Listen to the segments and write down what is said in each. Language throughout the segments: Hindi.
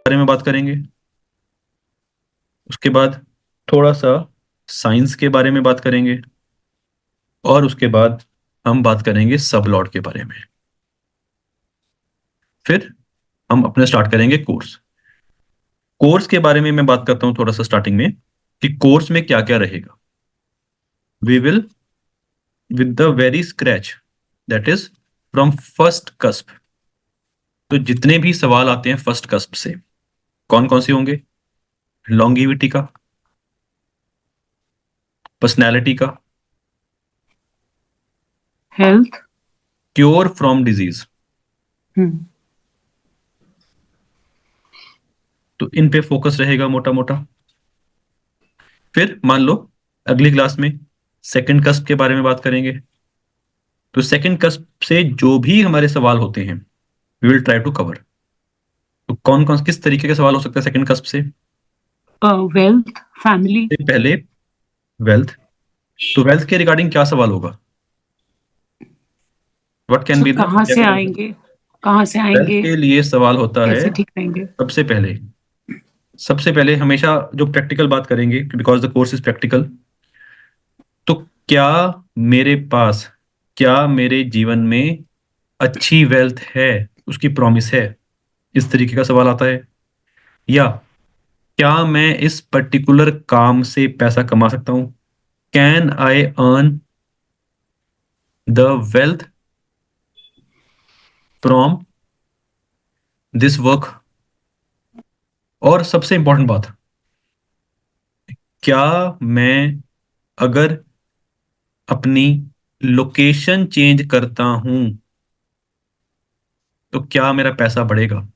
बारे में बात करेंगे, उसके बाद थोड़ा सा साइंस के बारे में बात करेंगे, और उसके बाद हम बात करेंगे सब लॉर्ड के बारे में। फिर हम अपने स्टार्ट करेंगे कोर्स। कोर्स के बारे में मैं बात करता हूं थोड़ा सा स्टार्टिंग में, कि कोर्स में क्या क्या रहेगा। We will with the very scratch, that is from first cusp. तो जितने भी सवाल आते हैं फर्स्ट कस्प से, कौन कौन से होंगे? लॉन्गिविटी का, पर्सनैलिटी का, health. Cure from disease. Hmm. तो इन पे फोकस रहेगा मोटा मोटा। फिर मान लो अगली क्लास में सेकंड कस्प के बारे में बात करेंगे। तो सेकंड कस्प से जो भी हमारे सवाल होते हैं we will try to cover. तो कौन कौन किस तरीके के सवाल हो सकते हैं सेकंड कस्प से? Wealth, family. सबसे पहले वेल्थ। तो वेल्थ के रिगार्डिंग क्या सवाल होगा? What can so be the कहाँ से आएंगे, कहाँ से वेल्थ आएंगे, के लिए सवाल होता है कैसे ठीक रहेंगे। सबसे पहले, सबसे पहले हमेशा जो प्रैक्टिकल बात करेंगे, because the course is practical. तो क्या मेरे पास, क्या मेरे जीवन में अच्छी वेल्थ है, उसकी प्रॉमिस है, इस तरीके का सवाल आता है। या क्या मैं इस पर्टिकुलर काम से पैसा कमा सकता हूं? Can I earn the wealth from this work? और सबसे इंपॉर्टेंट बात, क्या मैं अगर अपनी लोकेशन चेंज करता हूं तो क्या मेरा पैसा बढ़ेगा?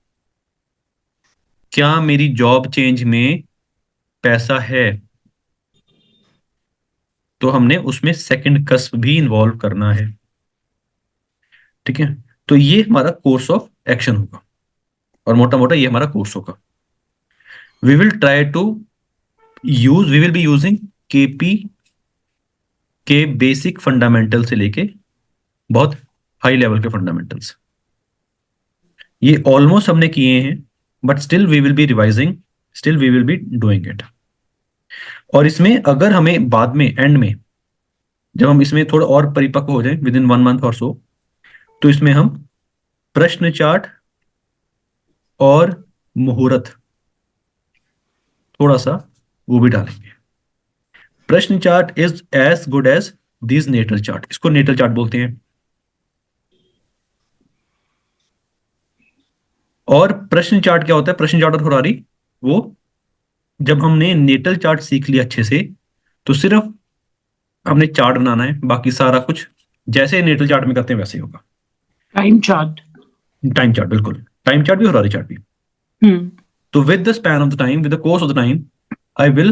क्या मेरी जॉब चेंज में पैसा है? तो हमने उसमें सेकंड कस्प भी इन्वॉल्व करना है। ठीक है। तो ये हमारा कोर्स ऑफ एक्शन होगा, और मोटा मोटा ये हमारा कोर्स होगा। We will try to use, we will be using KP के बेसिक फंडामेंटल से लेके बहुत हाई लेवल के फंडामेंटल्स। ये ऑलमोस्ट हमने किए हैं, but still we will be revising, still we will be doing it. और इसमें अगर हमें बाद में एंड में, जब हम इसमें थोड़ा और परिपक्व हो जाए विद इन 1 मंथ और सो, तो इसमें हम प्रश्न चार्ट और मुहूर्त थोड़ा सा वो भी डालेंगे। प्रश्न chart is as good as this natal chart, इसको नेटल चार्ट बोलते हैं। और प्रश्न चार्ट क्या होता है? प्रश्न चार्ट और फुरारी, वो जब हमने नेटल चार्ट सीख लिया अच्छे से, तो सिर्फ हमने चार्ट बनाना है, बाकी सारा कुछ जैसे नेटल चार्ट में करते हैं वैसे ही होगा। Time chart. टाइम चार्ट, बिल्कुल टाइम चार्ट भी और फुरारी चार्ट भी। हम्म। तो with the span of the time, with the course of the time, I will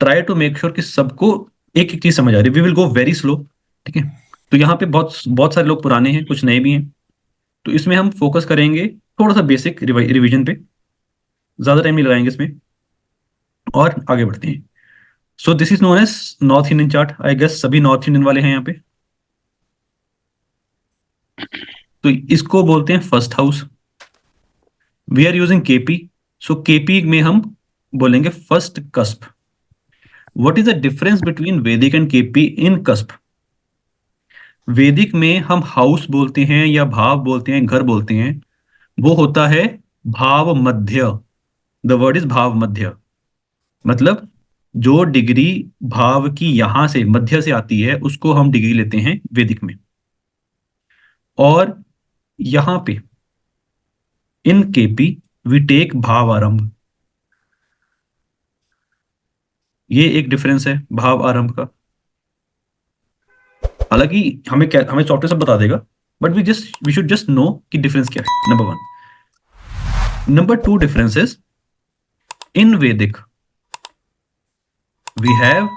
try to make sure कि सबको एक एक चीज समझ आ रही है। We will go very slow. ठीक है। तो यहाँ पे बहुत बहुत सारे लोग पुराने हैं, कुछ नए भी हैं। तो इसमें हम फोकस करेंगे थोड़ा सा बेसिक रिवीजन पे, ज्यादा टाइम नहीं लगाएंगे इसमें, और आगे बढ़ते हैं। So this is known as North Indian chart. I guess सभी नॉर्थ इंडियन वाले हैं यहाँ पे। तो इसको बोलते हैं first house. We are using KP. So KP में हम बोलेंगे first cusp. What is the difference between Vedic and KP in cusp? Vedic में हम हाउस बोलते हैं या भाव बोलते हैं, घर बोलते हैं, वो होता है भाव मध्य। द वर्ड इज भाव मध्य। मतलब जो डिग्री भाव की यहां से मध्य से आती है उसको हम डिग्री लेते हैं वैदिक में। और यहां पे इन केपी वी टेक भाव आरंभ। ये एक डिफरेंस है भाव आरंभ का। हालांकि हमें सॉफ्टवेयर सब बता देगा, but we should just know कि डिफरेंस क्या है, number one. Number two differences, in Vedic we have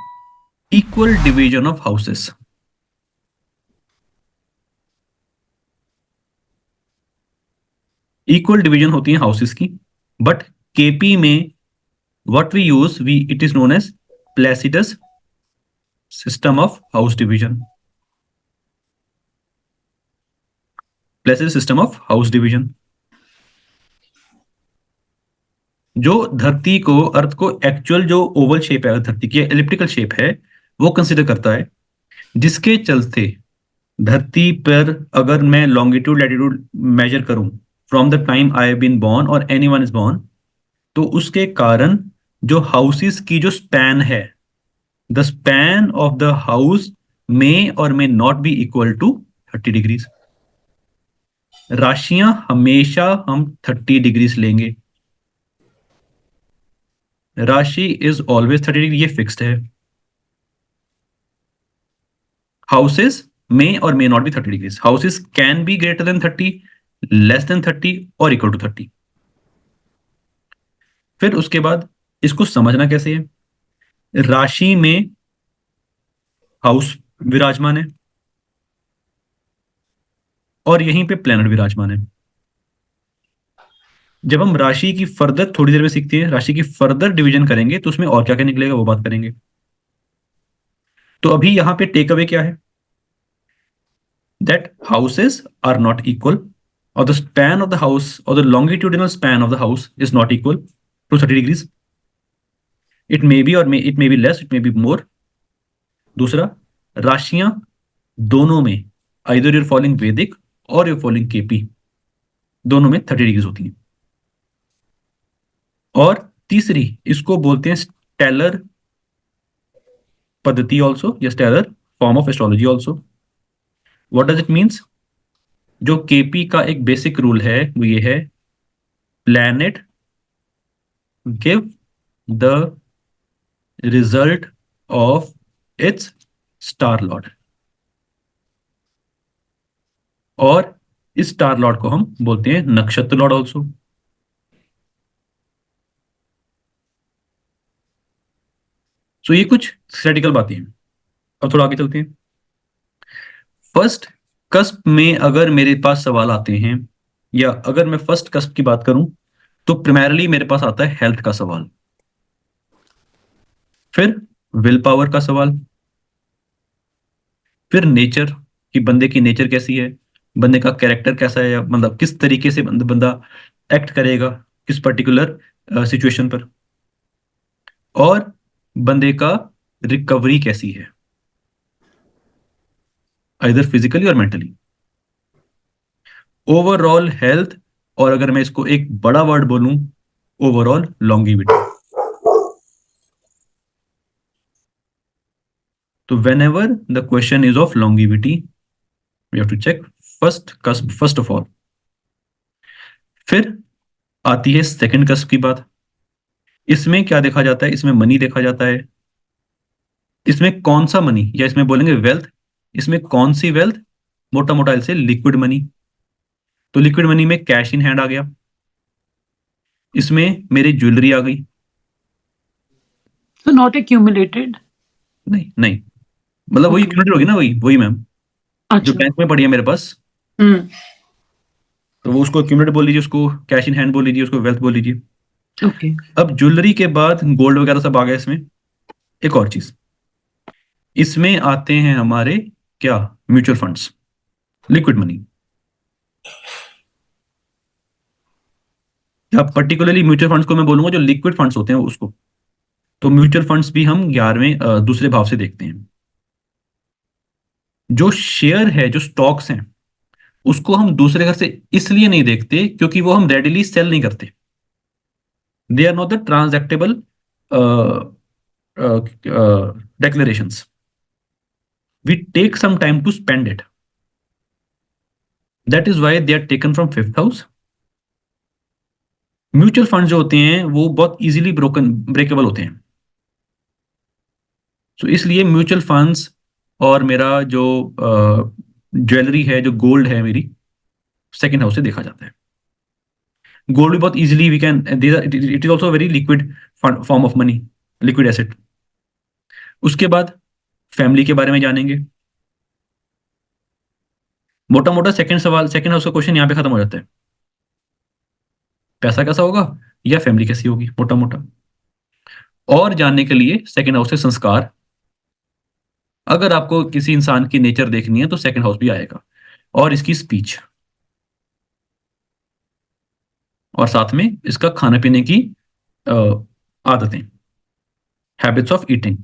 equal division of houses. Equal division होती है हाउसेस की। बट केपी में what we use, we it is known as Placidus system of house division. Placidus system of house division. जो धरती को, अर्थ को एक्चुअल जो ओवल शेप है धरती की, एलिप्टिकल शेप है, वो कंसिडर करता है, जिसके चलते धरती पर अगर मैं लॉन्गिट्यूड लैटिट्यूड मेजर करूं from the time I have been born or anyone is born, तो उसके कारण जो हाउसेस की जो स्पैन है, the span of the house may or may not be equal to 30 degrees. राशियां हमेशा हम 30 डिग्रीज लेंगे, राशि इज ऑलवेज 30 डिग्री, ये फिक्स्ड है। Houses may or may not be 30 degrees, houses can be greater then 30, less than 30 और इक्वल टू 30। फिर उसके बाद इसको समझना कैसे है, राशि में हाउस विराजमान है और यहीं पे प्लैनेट विराजमान है। जब हम राशि की फर्दर थोड़ी देर में सीखते हैं, राशि की फर्दर डिवीजन करेंगे तो उसमें और क्या क्या निकलेगा वो बात करेंगे। तो अभी यहां पे टेक अवे क्या है, that houses are not equal, or the span of the house or the longitudinal span of the house is not equal to 30 degrees. It may be or it may be less, it may be more. दूसरा, राशियां दोनों में आइदर यूर फॉलोइंग वैदिक और यूर फॉलोइंग केपी, दोनों में 30 डिग्रीज होती हैं। और तीसरी, इसको बोलते हैं स्टेलर पद्धति ऑल्सो, या stellar form of astrology also. What does it means, जो केपी का एक बेसिक रूल है वो ये है, planet give the result of its star lord, और इस स्टार लॉर्ड को हम बोलते हैं नक्षत्र लॉर्ड ऑल्सो। सो ये कुछ थ्योरेटिकल बातें हैं। अब थोड़ा आगे चलते हैं। फर्स्ट कस्प में अगर मेरे पास सवाल आते हैं, या अगर मैं फर्स्ट कस्प की बात करूं, तो प्राइमरली मेरे पास आता है हेल्थ का सवाल, फिर विल पावर का सवाल, फिर नेचर, कि बंदे की नेचर कैसी है, बंदे का कैरेक्टर कैसा है, या मतलब किस तरीके से बंदा एक्ट करेगा किस पर्टिकुलर सिचुएशन पर, और बंदे का रिकवरी कैसी है, इधर फिजिकली और मेंटली, ओवरऑल हेल्थ, और अगर मैं इसको एक बड़ा वर्ड बोलूं, ओवरऑल लॉन्गिविटी। तो whenever the question is of longevity, we have to check first cusp first of all. फिर आती है सेकंड कस्प की बात। इसमें क्या देखा जाता है, इसमें मनी देखा जाता है। इसमें कौन सा मनी, या इसमें बोलेंगे वेल्थ, इसमें कौन सी वेल्थ, मोटा मोटा ऐसे लिक्विड मनी। तो लिक्विड मनी में कैश इन हैंड आ गया, इसमें मेरी ज्वेलरी आ गई। So not accumulated. नहीं नहीं, मतलब वही Okay. यूनिट होगी ना, वही वही मैम, जो अच्छा. बैंक में पड़ी है मेरे पास, हम्म. तो वो उसको एक्यूमुलेट बोल लीजिए, उसको कैश इन हैंड बोल लीजिए, उसको वेल्थ बोल लीजिए। Okay. अब ज्वेलरी के बाद गोल्ड वगैरह सब आ गया इसमें। एक और चीज, इसमें आते हैं हमारे क्या, म्यूचुअल फंड्स, लिक्विड मनी, या पर्टिकुलरली म्यूचुअल फंड्स को मैं बोलूंगा जो लिक्विड फंड्स होते हैं उसको। तो म्यूचुअल फंड्स भी हम 11वें दूसरे भाव से देखते हैं। जो शेयर है, जो स्टॉक्स हैं, उसको हम दूसरे घर से इसलिए नहीं देखते क्योंकि वो हम रेडिली सेल नहीं करते, they are not the transactable declarations, we take some time to spend it, that is why they are taken from fifth house। Mutual fund जो होते हैं वो बहुत इजीली ब्रेकेबल होते हैं, तो इसलिए म्यूचुअल फंड्स और मेरा जो ज्वेलरी है, जो गोल्ड है मेरी, सेकंड हाउस से देखा जाता है। गोल्ड भी बहुत easily we can, it is also very liquid form of money, liquid asset. उसके बाद फैमिली के बारे में जानेंगे। मोटा मोटा सेकंड सवाल, सेकंड हाउस का क्वेश्चन यहाँ पे खत्म हो जाता है, पैसा कैसा होगा या फैमिली कैसी होगी, मोटा मोटा। और जानने के लिए सेकंड हाउस से संस्कार, अगर आपको किसी इंसान की नेचर देखनी है तो सेकंड हाउस भी आएगा, और इसकी स्पीच, और साथ में इसका खाने पीने की आदतें, हैबिट्स ऑफ ईटिंग,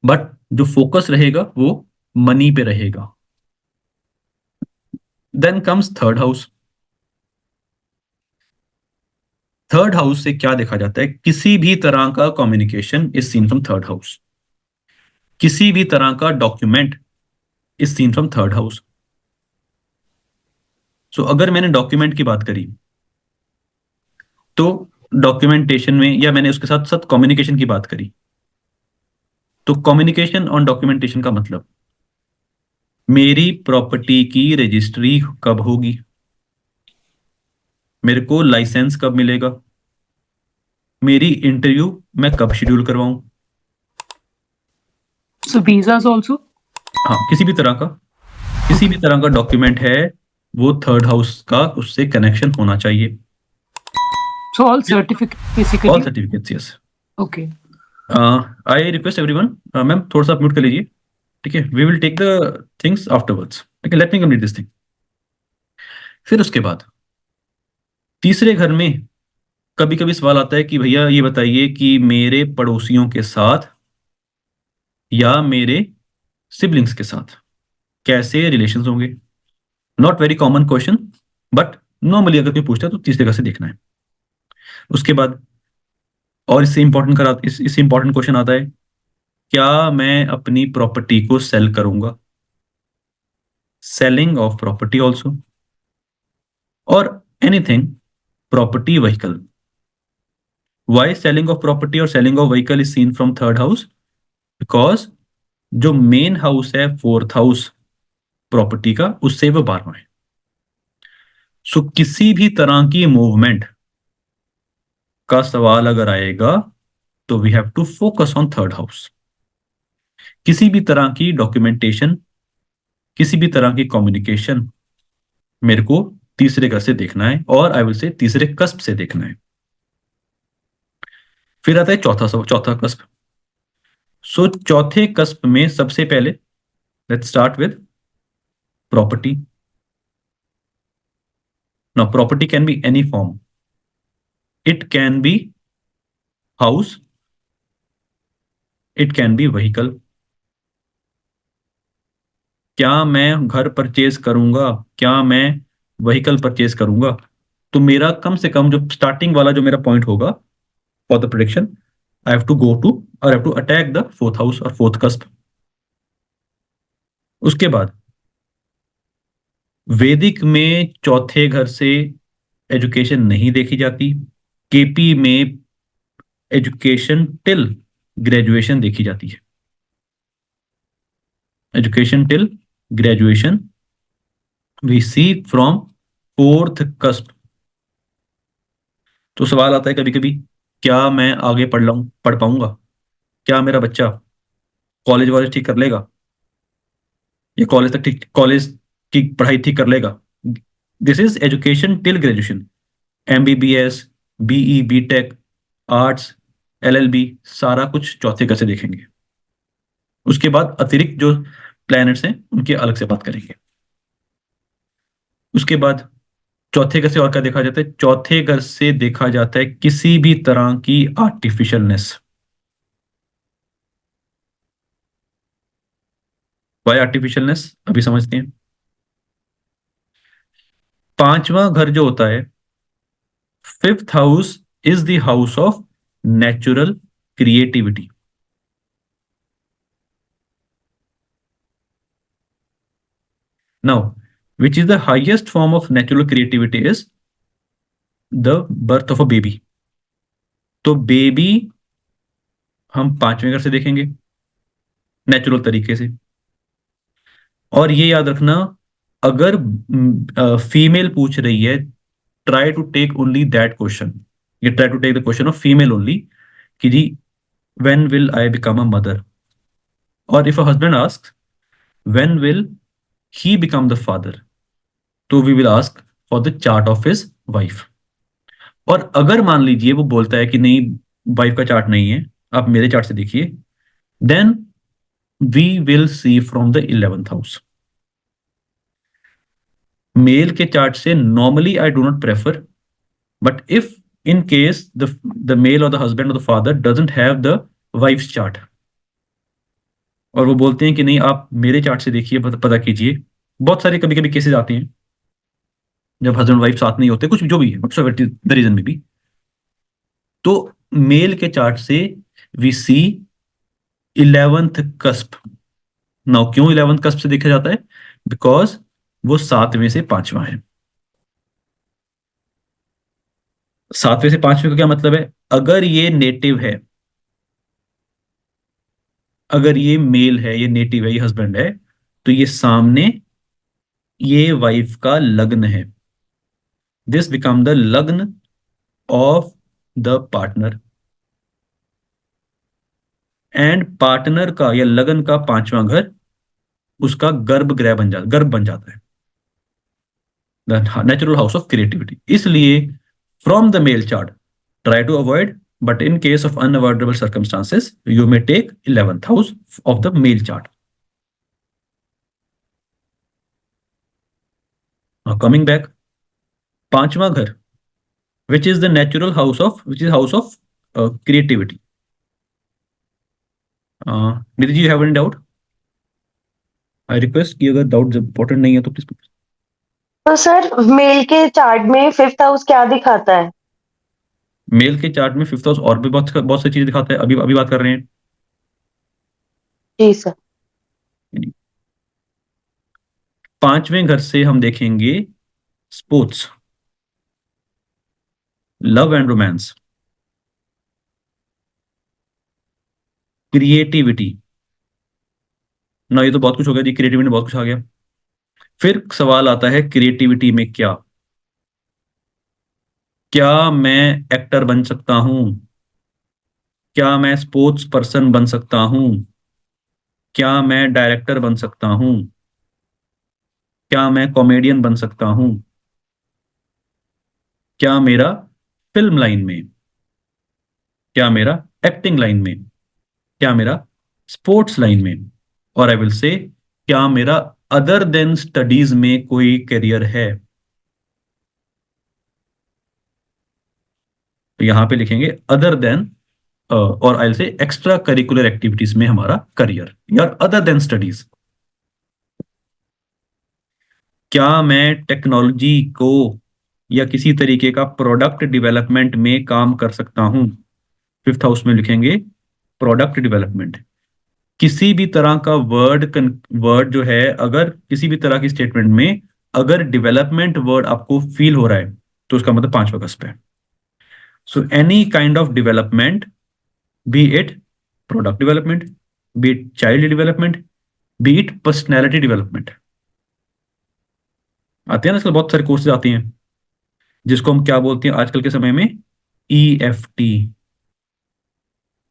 बट जो फोकस रहेगा वो मनी पे रहेगा। Then comes third house. Third house से क्या देखा जाता है? किसी भी तरह का communication is seen from third house, किसी भी तरह का document is seen from third house. So अगर मैंने डॉक्यूमेंट की बात करी, तो डॉक्यूमेंटेशन में, या मैंने उसके साथ साथ कम्युनिकेशन की बात करी, तो कम्युनिकेशन और डॉक्यूमेंटेशन का मतलब, मेरी प्रॉपर्टी की रजिस्ट्री कब होगी, मेरे को लाइसेंस कब मिलेगा, मेरी इंटरव्यू मैं कब शेड्यूल करवाऊं। So visas also? हाँ, किसी भी Okay. तरह का डॉक्यूमेंट है, वो थर्ड हाउस का उससे कनेक्शन होना चाहिए। So all certificates all basically? Certificates, yes. Okay. I request everyone, ma'am थोड़ा सा म्यूट कर लीजिए, ठीक है? We will take the things afterwards, ठीक है? Let me complete this thing. फिर उसके बाद तीसरे घर में कभी कभी सवाल आता है कि भैया ये बताइए कि मेरे पड़ोसियों के साथ या मेरे सिबलिंग्स के साथ कैसे रिलेशंस होंगे। Not very common question, but normally अगर कोई पूछता है तो तीसरे घर से देखना है। उसके बाद और इससे इंपॉर्टेंट क्वेश्चन आता है, क्या मैं अपनी प्रॉपर्टी को सेल करूंगा, सेलिंग ऑफ प्रॉपर्टी ऑल्सो, और anything property vehicle. Why selling of property और selling of vehicle is seen from third house? Because जो मेन हाउस है फोर्थ हाउस प्रॉपर्टी का, उससे वो 12वां है। सो किसी भी तरह की मूवमेंट का सवाल अगर आएगा तो we have to focus on third house. किसी भी तरह की डॉक्यूमेंटेशन, किसी भी तरह की कम्युनिकेशन मेरे को तीसरे घर से देखना है, और आई विल से तीसरे कस्प से देखना है। फिर आता है चौथा कस्प। सो चौथे कस्प में सबसे पहले let's start with property. Now property can be any form, it can be house, it can be vehicle. क्या मैं घर परचेज करूंगा, क्या मैं व्हीकल परचेज करूंगा, तो मेरा कम से कम जो स्टार्टिंग वाला जो मेरा पॉइंट होगा for the prediction, I have to go to, और have to attack the fourth house और फोर्थ कस्प। उसके बाद वैदिक में चौथे घर से एजुकेशन नहीं देखी जाती, केपी में एजुकेशन टिल ग्रेजुएशन देखी जाती है। Education till graduation we see from fourth cusp. तो सवाल आता है कभी कभी, क्या मैं आगे पढ़ पाऊंगा, क्या मेरा बच्चा कॉलेज वॉलेज ठीक कर लेगा, या कॉलेज की पढ़ाई ठीक कर लेगा। This is education till graduation, MBBS, BE, BTech, arts, LLB, सारा कुछ चौथे घर से देखेंगे। उसके बाद अतिरिक्त जो प्लैनेट्स हैं उनकी अलग से बात करेंगे। उसके बाद चौथे घर से और क्या देखा जाता है? चौथे घर से देखा जाता है किसी भी तरह की आर्टिफिशियलनेस। वाई आर्टिफिशियलनेस, अभी समझते हैं। पांचवा घर जो होता है, fifth house, is the house of natural creativity. Now which is the highest form of natural creativity is the birth of a baby. तो बेबी हम पांचवें घर से देखेंगे नेचुरल तरीके से। और ये याद रखना, अगर फीमेल पूछ रही है, try to take only that question, ये try to take the question of female only, कि जी when will I become a mother, और if a husband ask when will he become the father, तो we will ask for the chart of his wife. और अगर मान लीजिए वो बोलता है कि नहीं, वाइफ का चार्ट नहीं है, आप मेरे चार्ट से देखिए, then we will see from the 11th house. Male के चार्ट से normally I do not prefer, but if in case the male और द हस्बैंड और the father doesn't have the wife's chart, और वो बोलते हैं कि नहीं आप मेरे चार्ट से देखिए, पता कीजिए। बहुत सारे कभी कभी केसेस आते हैं जब हस्बैंड वाइफ साथ नहीं होते, कुछ भी जो भी है, द रीजन में भी, तो मेल के चार्ट से we C 11th cusp. Now क्यों 11th कस्प से देखा जाता है? बिकॉज वो सातवें से पांचवा है। सातवें से पांचवें का क्या मतलब है? अगर ये नेटिव है, अगर ये मेल है, ये नेटिव है, ये हस्बैंड है, तो ये सामने ये वाइफ का लग्न है। दिस बिकम द लग्न of the partner, and partner का या लगन का पांचवां घर उसका गर्भ बन जाता है, the natural house of creativity. इसलिए from the male chart try to avoid, but in case of unavoidable circumstances you may take 11th house of the male chart. Coming back, पांचवा घर which is the natural house of, which is house of creativity. Nidhi ji, you have any doubt? I request कि अगर डाउट इंपॉर्टेंट नहीं है तो प्लीज। तो सर मेल के चार्ट में फिफ्थ हाउस क्या दिखाता है? मेल के चार्ट में फिफ्थ हाउस और भी बहुत बहुत सी चीजें दिखाता है, अभी अभी बात कर रहे हैं। जी सर। पांचवें घर से हम देखेंगे sports, love and romance, creativity. ना ये तो बहुत कुछ हो गया जी, क्रिएटिविटी में बहुत कुछ आ गया। फिर सवाल आता है क्रिएटिविटी में क्या, क्या मैं एक्टर बन सकता हूं? क्या मैं स्पोर्ट्स पर्सन बन सकता हूं? क्या मैं डायरेक्टर बन सकता हूं? क्या मैं कॉमेडियन बन सकता हूं? क्या मेरा फिल्म लाइन में, क्या मेरा एक्टिंग लाइन में, क्या मेरा स्पोर्ट्स लाइन में, और आई विल से क्या मेरा अदर देन स्टडीज में कोई करियर है? तो यहां पे लिखेंगे अदर देन, और आई विल से एक्स्ट्रा करिकुलर एक्टिविटीज में हमारा करियर, या अदर देन स्टडीज। क्या मैं टेक्नोलॉजी को या किसी तरीके का प्रोडक्ट डेवलपमेंट में काम कर सकता हूं? फिफ्थ हाउस में लिखेंगे प्रोडक्ट डेवलपमेंट। किसी भी तरह का वर्ड जो है, अगर किसी भी तरह की स्टेटमेंट में अगर डेवलपमेंट वर्ड आपको फील हो रहा है तो उसका मतलब पांचवा कस्प है। So any kind of development, B it product development, B it child development, B it personality development. आते हैं ना आजकल बहुत सारे कोर्सेज आते हैं जिसको हम क्या बोलते हैं आजकल के समय में? EFT,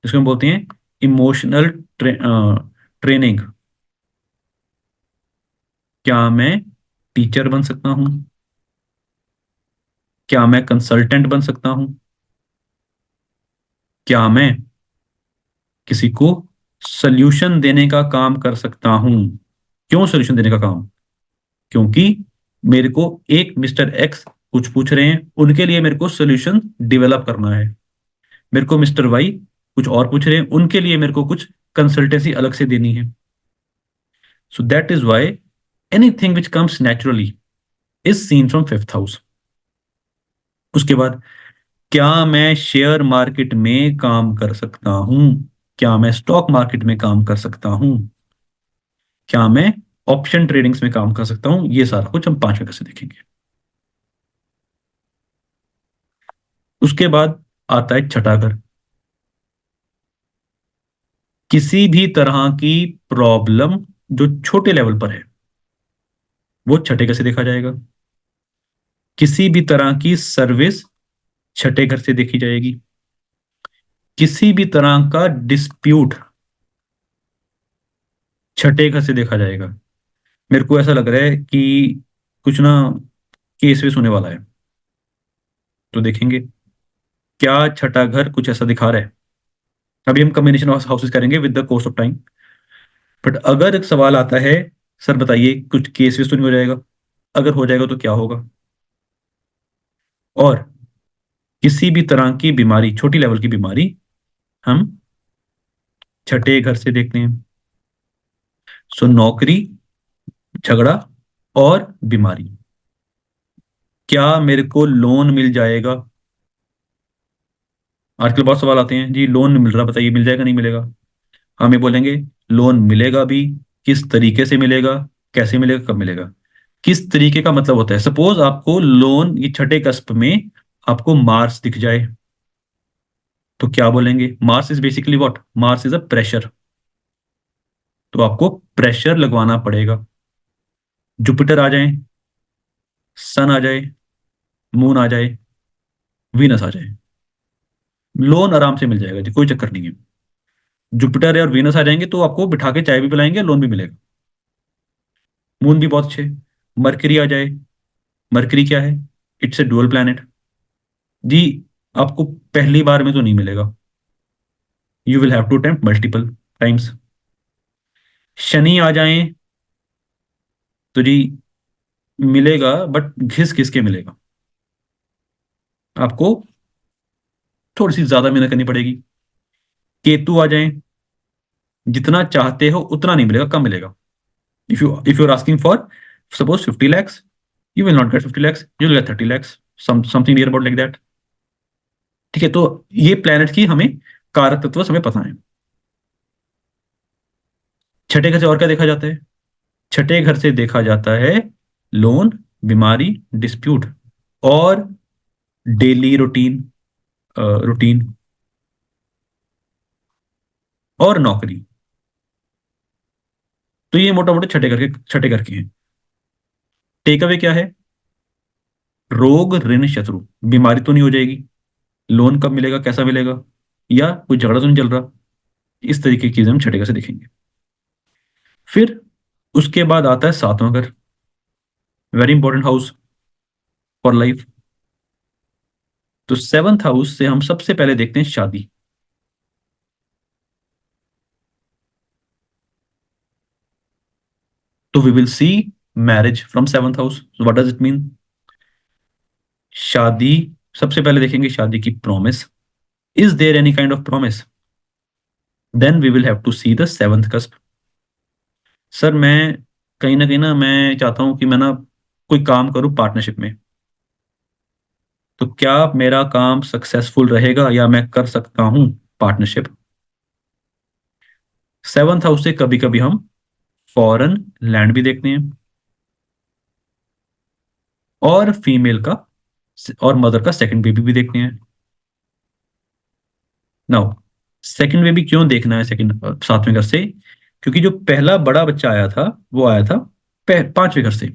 जिसको हम बोलते हैं इमोशनल ट्रेनिंग। क्या मैं टीचर बन सकता हूं? क्या मैं कंसल्टेंट बन सकता हूं? क्या मैं किसी को सल्यूशन देने का काम कर सकता हूं? क्यों सल्यूशन देने का काम? क्योंकि मेरे को एक मिस्टर एक्स कुछ पूछ रहे हैं, उनके लिए मेरे को सॉल्यूशन डेवलप करना है। मेरे को मिस्टर वाई कुछ और पूछ रहे हैं, उनके लिए मेरे को कुछ कंसल्टेंसी अलग से देनी है। So that is why anything which comes naturally is seen from fifth house. उसके बाद, क्या मैं शेयर मार्केट में काम कर सकता हूं? क्या मैं स्टॉक मार्केट में काम कर सकता हूं? क्या मैं ऑप्शन ट्रेडिंग्स में काम कर सकता हूं? ये सारा कुछ हम पांचवें कैसे देखेंगे। उसके बाद आता है छठा घर। किसी भी तरह की प्रॉब्लम जो छोटे लेवल पर है वो छठे घर से देखा जाएगा। किसी भी तरह की सर्विस छठे घर से देखी जाएगी। किसी भी तरह का डिस्प्यूट छठे घर से देखा जाएगा। मेरे को ऐसा लग रहा है कि कुछ ना केस वेस होने वाला है, तो देखेंगे क्या छठा घर कुछ ऐसा दिखा रहा है। अभी हम कम्बिनेशन ऑफ हाउसेस करेंगे with the course of time, but अगर एक सवाल आता है, सर बताइए कुछ केस वेस तो नहीं हो जाएगा? अगर हो जाएगा तो क्या होगा? और किसी भी तरह की बीमारी, छोटी लेवल की बीमारी हम छठे घर से देखते हैं। सो नौकरी, झगड़ा और बीमारी। क्या मेरे को लोन मिल जाएगा? आजकल बहुत सवाल आते हैं, जी लोन नहीं मिल रहा, बताइए मिल जाएगा नहीं मिलेगा? हम ये बोलेंगे लोन मिलेगा भी, किस तरीके से मिलेगा, कैसे मिलेगा, कब मिलेगा। किस तरीके का मतलब होता है, सपोज आपको लोन ये छठे कस्प में आपको मार्स दिख जाए, तो क्या बोलेंगे? Mars is basically what? Mars is a pressure. तो आपको प्रेशर लगवाना पड़ेगा। जुपिटर आ जाए, सन आ जाए, मून आ जाए, वीनस आ जाए, लोन आराम से मिल जाएगा जी, कोई चक्कर नहीं है। जुपिटर और वीनस आ जाएंगे तो आपको बिठा के चाय भी पिलाएंगे, लोन भी मिलेगा। मून भी बहुत अच्छे। मरकरी आ जाए। मरकरी क्या है? इट्स ए डुअल प्लैनेट जी। आपको पहली बार में तो नहीं मिलेगा, you will have to attempt multiple times. Shani आ जाए तो जी मिलेगा, बट घिस घिस के मिलेगा, आपको थोड़ी सी ज्यादा मेहनत करनी पड़ेगी। केतु आ जाए, जितना चाहते हो उतना नहीं मिलेगा, कम मिलेगा। If you are asking for suppose 50 lakhs, you will not get 50 lakhs, you will get 30 lakhs, something near about like that। ठीक है, तो ये प्लैनेट की हमें कारक तत्व हमें पता है। छठे घर से और क्या देखा जाता है? छठे घर से देखा जाता है लोन, बीमारी, डिस्प्यूट और डेली रूटीन, रूटीन और नौकरी। तो ये मोटा मोटे छठे घर के हैं। टेक अवे क्या है? रोग, ऋण, शत्रु। बीमारी तो नहीं हो जाएगी, लोन कब मिलेगा, कैसा मिलेगा, या कोई झगड़ा तो नहीं चल रहा। इस तरीके की चीजें हम छठे घर से देखेंगे। फिर उसके बाद आता है सातवां घर, very important house for life. तो सेवंथ हाउस से हम सबसे पहले देखते हैं शादी। तो we will see marriage from seventh house. What does it mean? शादी, सबसे पहले देखेंगे शादी की promise. Is there any kind of promise? Then we will have to see the seventh cusp. Sir मैं कहीं ना कहीं ना मैं चाहता हूं कि मैं ना कोई काम करूं पार्टनरशिप में, तो क्या मेरा काम सक्सेसफुल रहेगा या मैं कर सकता हूं पार्टनरशिप? सेवंथ हाउस से कभी कभी हम फॉरेन लैंड भी देखते हैं, और फीमेल का और मदर का सेकंड बेबी भी देखते हैं। नाउ सेकंड बेबी क्यों देखना है सेकंड सातवें घर से? क्योंकि जो पहला बड़ा बच्चा आया था वो आया था पांचवें घर से।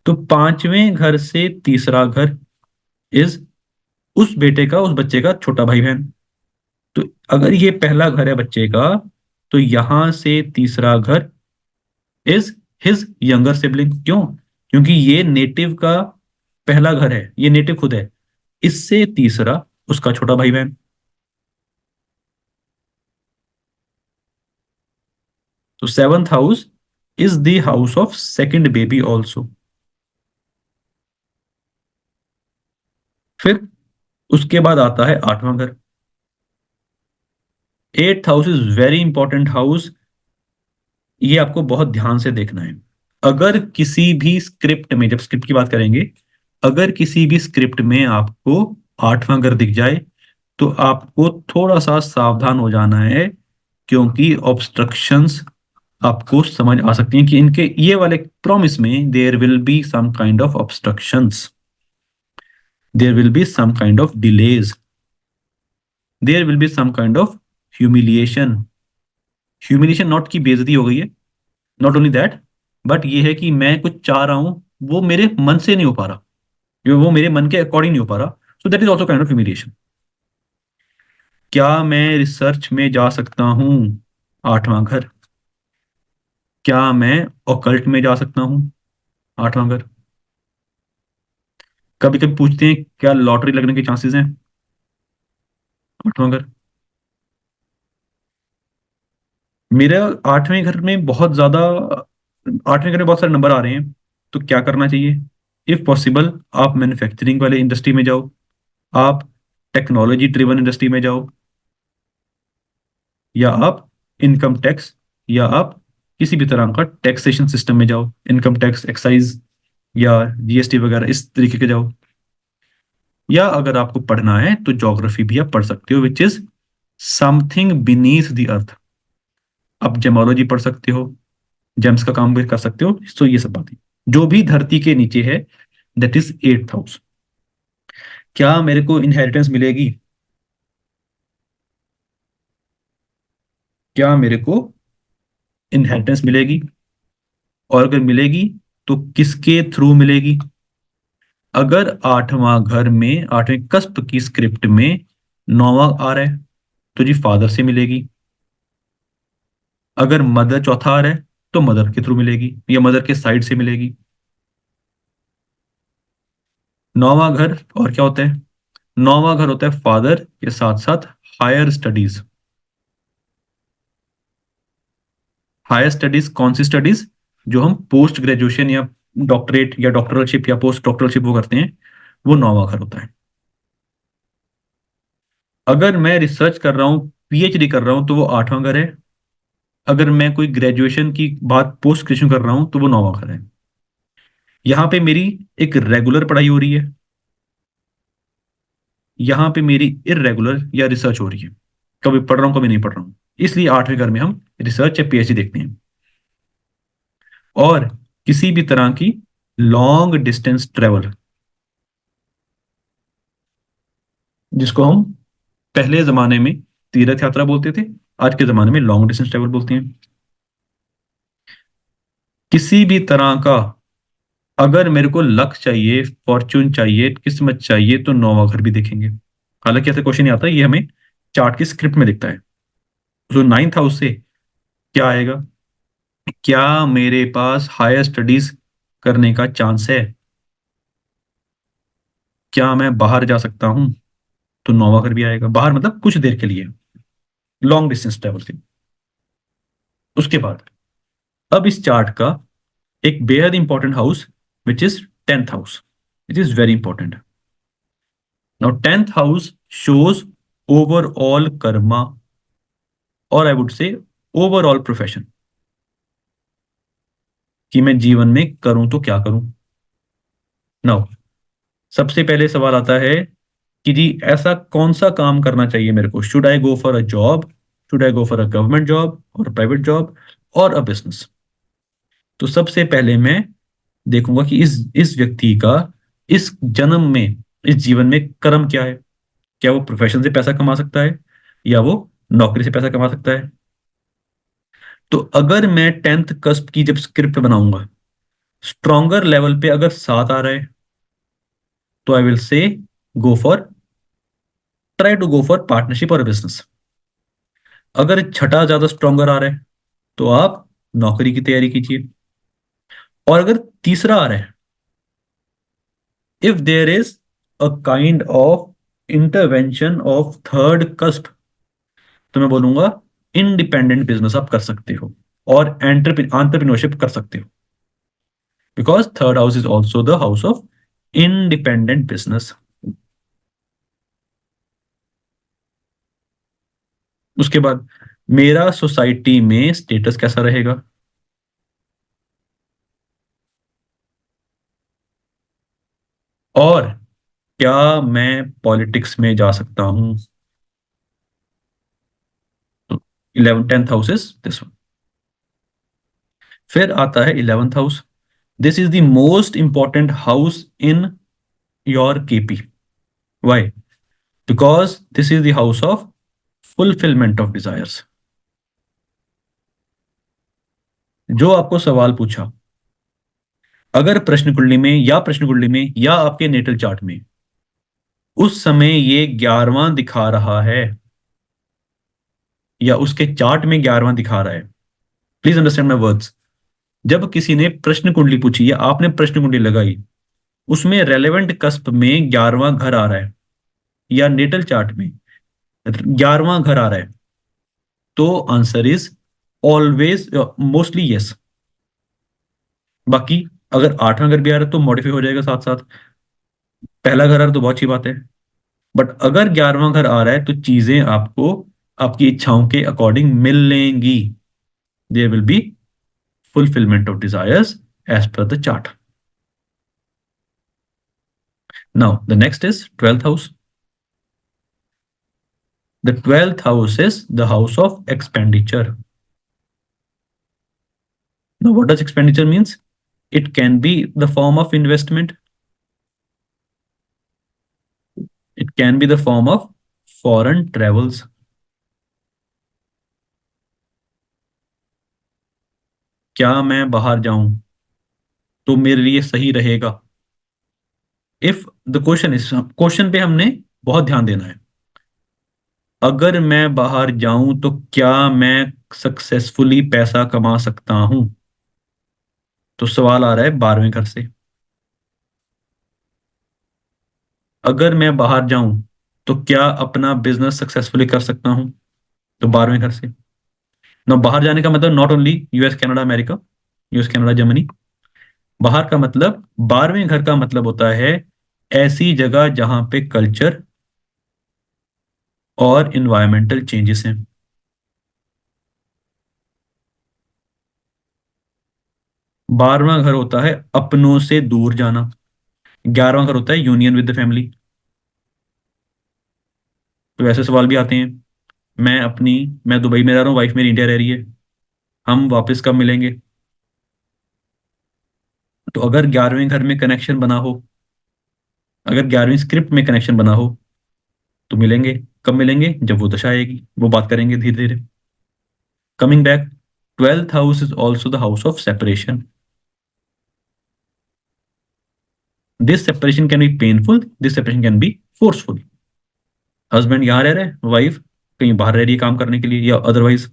तो पांचवें घर से तीसरा घर इज उस बेटे का, उस बच्चे का छोटा भाई बहन। तो अगर ये पहला घर है बच्चे का, तो यहां से तीसरा घर इज हिज यंगर सिबलिंग। क्यों? क्योंकि ये नेटिव का पहला घर है, ये नेटिव खुद है। इससे तीसरा उसका छोटा भाई बहन। तो seventh house is the house of second baby also. फिर उसके बाद आता है आठवां घर। Eighth house is very important house, ये आपको बहुत ध्यान से देखना है। अगर किसी भी स्क्रिप्ट में, जब स्क्रिप्ट की बात करेंगे, अगर किसी भी स्क्रिप्ट में आपको आठवां घर दिख जाए तो आपको थोड़ा सा सावधान हो जाना है, क्योंकि ऑब्स्ट्रक्शंस आपको समझ आ सकती हैं कि इनके ये वाले प्रॉमिस में there will be some kind of obstructions, there will be some kind of delays, there will be some kind of humiliation. Humiliation not की बेइज्जती हो गई है, नॉट ओनली दैट, बट ये है कि मैं कुछ चाह रहा हूं, वो मेरे मन से नहीं हो पा रहा, वो मेरे मन के अकॉर्डिंग नहीं हो पा रहा। सो that is also kind of humiliation. क्या मैं रिसर्च में जा सकता हूँ? आठवां घर। क्या मैं ऑकल्ट में जा सकता हूँ? आठवां घर। कभी कभी पूछते हैं क्या लॉटरी लगने के चांसेस हैं? आठवां घर। मेरा आठवें घर में बहुत ज्यादा, आठवें घर में बहुत सारे नंबर आ रहे हैं, तो क्या करना चाहिए? इफ पॉसिबल आप मैन्युफैक्चरिंग वाले इंडस्ट्री में जाओ, आप टेक्नोलॉजी ड्रिवन इंडस्ट्री में जाओ, या आप इनकम टैक्स, या आप किसी भी तरह का टैक्सेशन सिस्टम में जाओ, इनकम टैक्स, एक्साइज या जीएसटी वगैरह इस तरीके के जाओ। या अगर आपको पढ़ना है तो ज्योग्राफी भी आप पढ़ सकते हो, which is something beneath the earth. आप जेमोलॉजी पढ़ सकते हो, जेम्स का काम भी कर सकते हो। तो ये सब बातें जो भी धरती के नीचे है, दैट इज 8th हाउस। क्या मेरे को इनहेरिटेंस मिलेगी? क्या मेरे को इनहेरिटेंस मिलेगी? और अगर मिलेगी तो किसके थ्रू मिलेगी? अगर 8वां घर में 8वें कस्प की स्क्रिप्ट में 9वां आ रहा है तो जी फादर से मिलेगी। अगर मदर चौथा आ रहा है तो मदर के थ्रू मिलेगी या मदर के साइड से मिलेगी। 9वां घर और क्या होता है? 9वां घर होता है फादर के साथ साथ हायर स्टडीज। हायर स्टडीज कौन सी स्टडीज? जो हम पोस्ट ग्रेजुएशन या डॉक्टरेट या डॉक्टरशिप या पोस्ट डॉक्टरशिप वो करते हैं, वो 9वां घर होता है। अगर मैं रिसर्च कर रहा हूँ, पीएचडी कर रहा हूँ, तो वो 8वां घर है। अगर मैं कोई ग्रेजुएशन की बात पोस्ट ग्रेजुएशन कर रहा हूँ तो वो 9वां घर है। यहाँ पे मेरी एक रेगुलर पढ़ाई हो रही है, यहाँ पे मेरी इरेगुलर या रिसर्च हो रही है, कभी पढ़ रहा हूँ कभी नहीं पढ़ रहा हूँ। इसलिए 8वें घर में हम रिसर्च या पीएचडी देखते हैं। और किसी भी तरह की लॉन्ग डिस्टेंस ट्रेवल, जिसको हम पहले जमाने में तीर्थ यात्रा बोलते थे, आज के जमाने में लॉन्ग डिस्टेंस ट्रेवल बोलते हैं। किसी भी तरह का अगर मेरे को लक चाहिए, फॉर्चून चाहिए, किस्मत चाहिए, तो 9वां घर भी देखेंगे। हालांकि ऐसा क्वेश्चन नहीं आता, ये हमें चार्ट की स्क्रिप्ट में दिखता है। तो 9th हाउस से क्या आएगा? क्या मेरे पास हायर स्टडीज करने का चांस है? क्या मैं बाहर जा सकता हूं? तो 9वां घर भी आएगा। बाहर मतलब कुछ देर के लिए, लॉन्ग डिस्टेंस ट्रेवल के। उसके बाद अब इस चार्ट का एक बेहद important house which is 10th house, it is very important. Now 10th house shows overall karma, और I would say overall profession, कि मैं जीवन में करूं तो क्या करूं। नाउ सबसे पहले सवाल आता है कि जी ऐसा कौन सा काम करना चाहिए मेरे को? Should I go for a job, should I go for a government job और प्राइवेट जॉब और अ बिजनेस? तो सबसे पहले मैं देखूंगा कि इस व्यक्ति का इस जन्म में, इस जीवन में कर्म क्या है। क्या वो प्रोफेशन से पैसा कमा सकता है या वो नौकरी से पैसा कमा सकता है? तो अगर मैं 10th कस्प की जब स्क्रिप्ट बनाऊंगा, स्ट्रॉन्गर लेवल पे अगर 7 आ रहा है तो I will say go for, try to go for partnership और बिजनेस। अगर छठा ज्यादा स्ट्रॉन्गर आ रहा है तो आप नौकरी की तैयारी कीजिए। और अगर तीसरा आ रहा है, if there is a kind of intervention of third cusp, तो मैं बोलूंगा इंडिपेंडेंट बिजनेस आप कर सकते हो और एंटरप्रेन्योरशिप कर सकते हो, because third house is also the house of independent business. उसके बाद मेरा सोसाइटी में स्टेटस कैसा रहेगा? और क्या मैं पॉलिटिक्स में जा सकता हूं? 10th house is this one. फिर आता है 11th house. This is the most important house in your KP. Why? Because this is the house of fulfilment of desires. जो आपको सवाल पूछा, अगर प्रश्न कुंडली में या प्रश्न कुंडली में या आपके नेटल चार्ट में उस समय ये 11वां दिखा रहा है या उसके चार्ट में 11वां दिखा रहा है, प्लीज अंडरस्टैंड माई वर्ड्स। जब किसी ने प्रश्न कुंडली पूछी या आपने प्रश्न कुंडली लगाई, उसमें रेलेवेंट कस्प में 11वां घर आ रहा है या नेटल चार्ट में 11वां घर आ रहा है, तो answer is always mostly yes. बाकी अगर 8वां घर भी आ रहा है तो मॉडिफाई हो जाएगा साथ साथ। पहला घर आ रहा है तो बहुत अच्छी बात है, बट अगर 11वां घर आ रहा है तो चीजें आपको आपकी इच्छाओं के अकॉर्डिंग मिल लेंगी. There will be fulfillment of desires as per the chart. Now the next is 12th house. The 12th house is the house of expenditure. Now what does expenditure means? It can be the form of investment. It can be the form of foreign travels. क्या मैं बाहर जाऊं तो मेरे लिए सही रहेगा? If the question is, question पे हमने बहुत ध्यान देना है. अगर मैं बाहर जाऊं तो क्या मैं सक्सेसफुली पैसा कमा सकता हूं? तो सवाल आ रहा है 12वें घर से. अगर मैं बाहर जाऊं तो क्या अपना बिजनेस सक्सेसफुली कर सकता हूं? तो 12वें घर से. ना बाहर जाने का मतलब not only US Canada America, US Canada Germany. बाहर का मतलब 12वें घर का मतलब होता है ऐसी जगह जहां पे कल्चर और इन्वायरमेंटल चेंजेस हैं. 12वां घर होता है अपनों से दूर जाना. 11वां घर होता है यूनियन विद द फैमिली. तो ऐसे सवाल भी आते हैं. मैं दुबई में रह रहा हूँ, वाइफ मेरी इंडिया रह रही है, हम वापस कब मिलेंगे? तो अगर 11वें घर में कनेक्शन बना हो, अगर 11वीं स्क्रिप्ट में कनेक्शन बना हो तो मिलेंगे. कब मिलेंगे? जब वो दशा आएगी, वो बात करेंगे धीरे धीरे. Coming back, 12th house is also the house of separation. This separation can be painful, this separation can be forceful. Husband यहाँ रह रहे हैं, वाइफ कहीं बाहर रह रही है काम करने के लिए या अदरवाइज,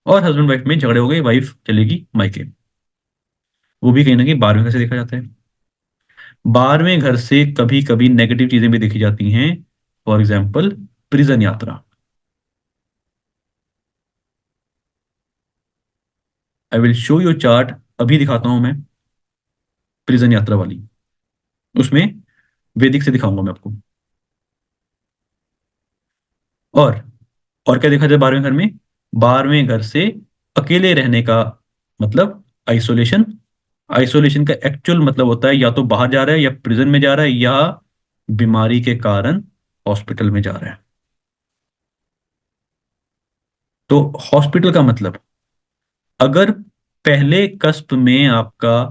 और हस्बैंड वाइफ में झगड़े हो गए, वाइफ चलेगी मायके. वो भी कहीं ना कहीं 12वें घर से देखा जाता है. 12वें घर से कभी कभी नेगेटिव चीजें भी देखी जाती हैं. फॉर एग्जाम्पल प्रिजन यात्रा. I will show you chart, अभी दिखाता हूं मैं प्रिजन यात्रा वाली. उसमें वैदिक से दिखाऊंगा मैं आपको. और और क्या देखा जाए 12वें घर में? 12वें घर से अकेले रहने का मतलब आइसोलेशन. आइसोलेशन का एक्चुअल मतलब होता है या तो बाहर जा रहा है या प्रिजन में जा रहा है या बीमारी के कारण हॉस्पिटल में जा रहा है. तो हॉस्पिटल का मतलब, अगर पहले कस्प में आपका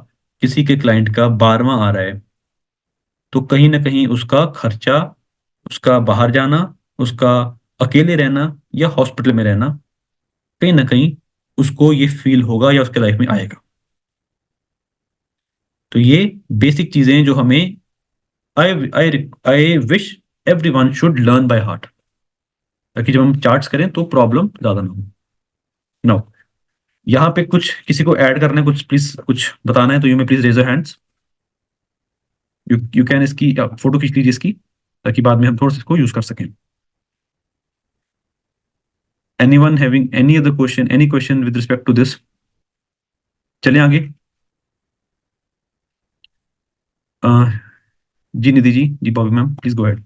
किसी के क्लाइंट का 12वां आ रहा है तो कहीं ना कहीं उसका खर्चा, उसका बाहर जाना, उसका अकेले रहना या हॉस्पिटल में रहना, कहीं ना कहीं उसको ये फील होगा या उसके लाइफ में आएगा. तो ये बेसिक चीजें जो हमें, I I I wish everyone should learn by heart, ताकि जब हम चार्ट्स करें तो प्रॉब्लम ज्यादा ना हो. नाउ यहाँ पे कुछ किसी को ऐड करना है, कुछ प्लीज कुछ बताना है तो you may please raise your hands. You can इसकी फोटो खींच लीजिए इसकी, ताकि बाद में हम थोड़ा सा इसको यूज कर सकें. Anyone having any other question, any question with respect to this? चलें आगे. अह, जी निधि जी, जी Bobby ma'am please go ahead.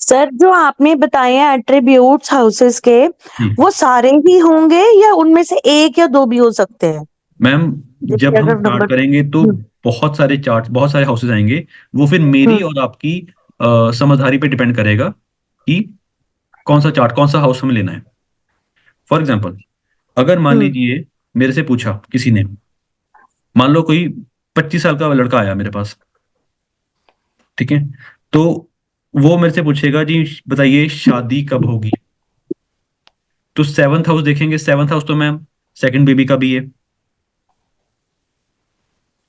Sir जो आपने बताए हैं एट्रीब्यूट्स हाउसेस के, जी वो सारे ही होंगे या उनमें से एक या दो भी हो सकते हैं? मैम, जब जैसे हम अगर चार्ट नंबर करेंगे तो हम्म बहुत सारे चार्ट, बहुत सारे हाउसेस आएंगे. वो फिर मेरी हम्म और आपकी समझदारी पे डिपेंड करेगा कि कौन सा चार्ट, कौन सा हाउस हमें लेना है. फॉर एग्जाम्पल, अगर मान हम्म लीजिए मेरे से पूछा किसी ने, मान लो कोई 25 साल का लड़का आया मेरे पास, ठीक है, तो वो मेरे से पूछेगा जी बताइए शादी कब होगी. तो 7th हाउस देखेंगे. 7th हाउस तो मैम सेकंड बेबी का भी है,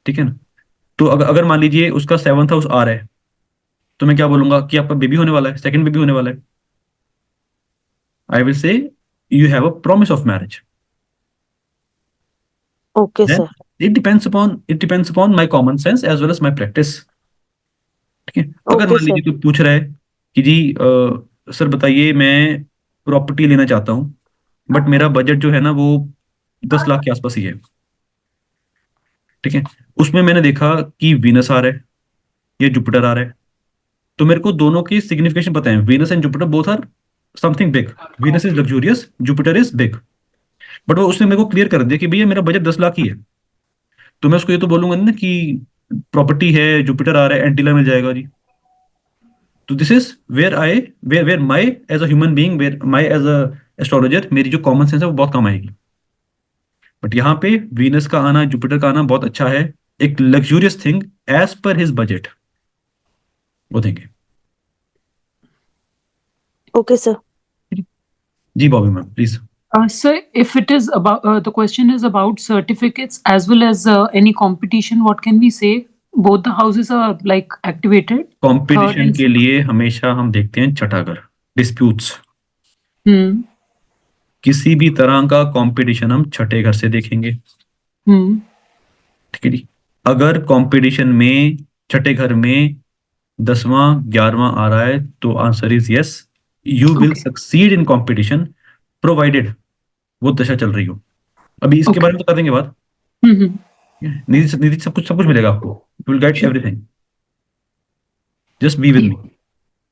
ठीक है ना. तो अगर अगर मान लीजिए उसका 7th हाउस आ रहा है तो मैं क्या बोलूंगा कि आपका बेबी होने वाला है, सेकंड बेबी होने वाला है. I will say you have a promise of marriage. Okay then sir. It depends upon my common sense as well as my practice. ठीक है. अगर ओके मान सर। लीजिए कोई पूछ रहा है कि जी सर बताइए मैं प्रॉपर्टी लेना चाहता हूँ बट मेरा बजट जो है ना वो 10 लाख के आसपास ही है, ठीक है. उसमें मैंने देखा कि वीनस आ रहा है या जुपिटर आ रहा है. तो मेरे को दोनों की सिग्निफिकेशन पता है, Venus and Jupiter both are something big, Venus is luxurious, Jupiter is big. But वो उसने मेरे को क्लियर कर दिया कि भैया मेरा बजट 10 लाख ही है, तो मैं उसको ये तो बोलूंगा नहीं ना कि प्रॉपर्टी है, जुपिटर आ रहा है, एंटीला मिल जाएगा जी। तो this is where I, where my as a human being, where my as a astrologer, मेरी जो कॉमन सेंस है वो बहुत कम आएगी। बट यहाँ पे वीनस का आना, जुपिटर का आना बहुत अच्छा है, एक luxurious thing as per his budget वो देंगे। Okay, sir. जी Bobby ma'am please. Sir, if it is about the question is about certificates as well as any competition, what can we say? Both the houses are like activated. Third competition and के लिए हमेशा हम देखते हैं छठा घर, डिस्प्यूट्स, hmm, किसी भी तरह का कंपटीशन हम छठे घर से देखेंगे। hmm, ठीक है जी। अगर कंपटीशन में छठे घर में 10वां 11वां आ रहा है तो answer is yes, you will okay, succeed in competition, provided वो दशा चल रही हो। अभी इसके okay. बारे में तो कर देंगे बात, Hmm, निधि निधि सब कुछ मिलेगा आपको, you will get sure. Everything, just be with me.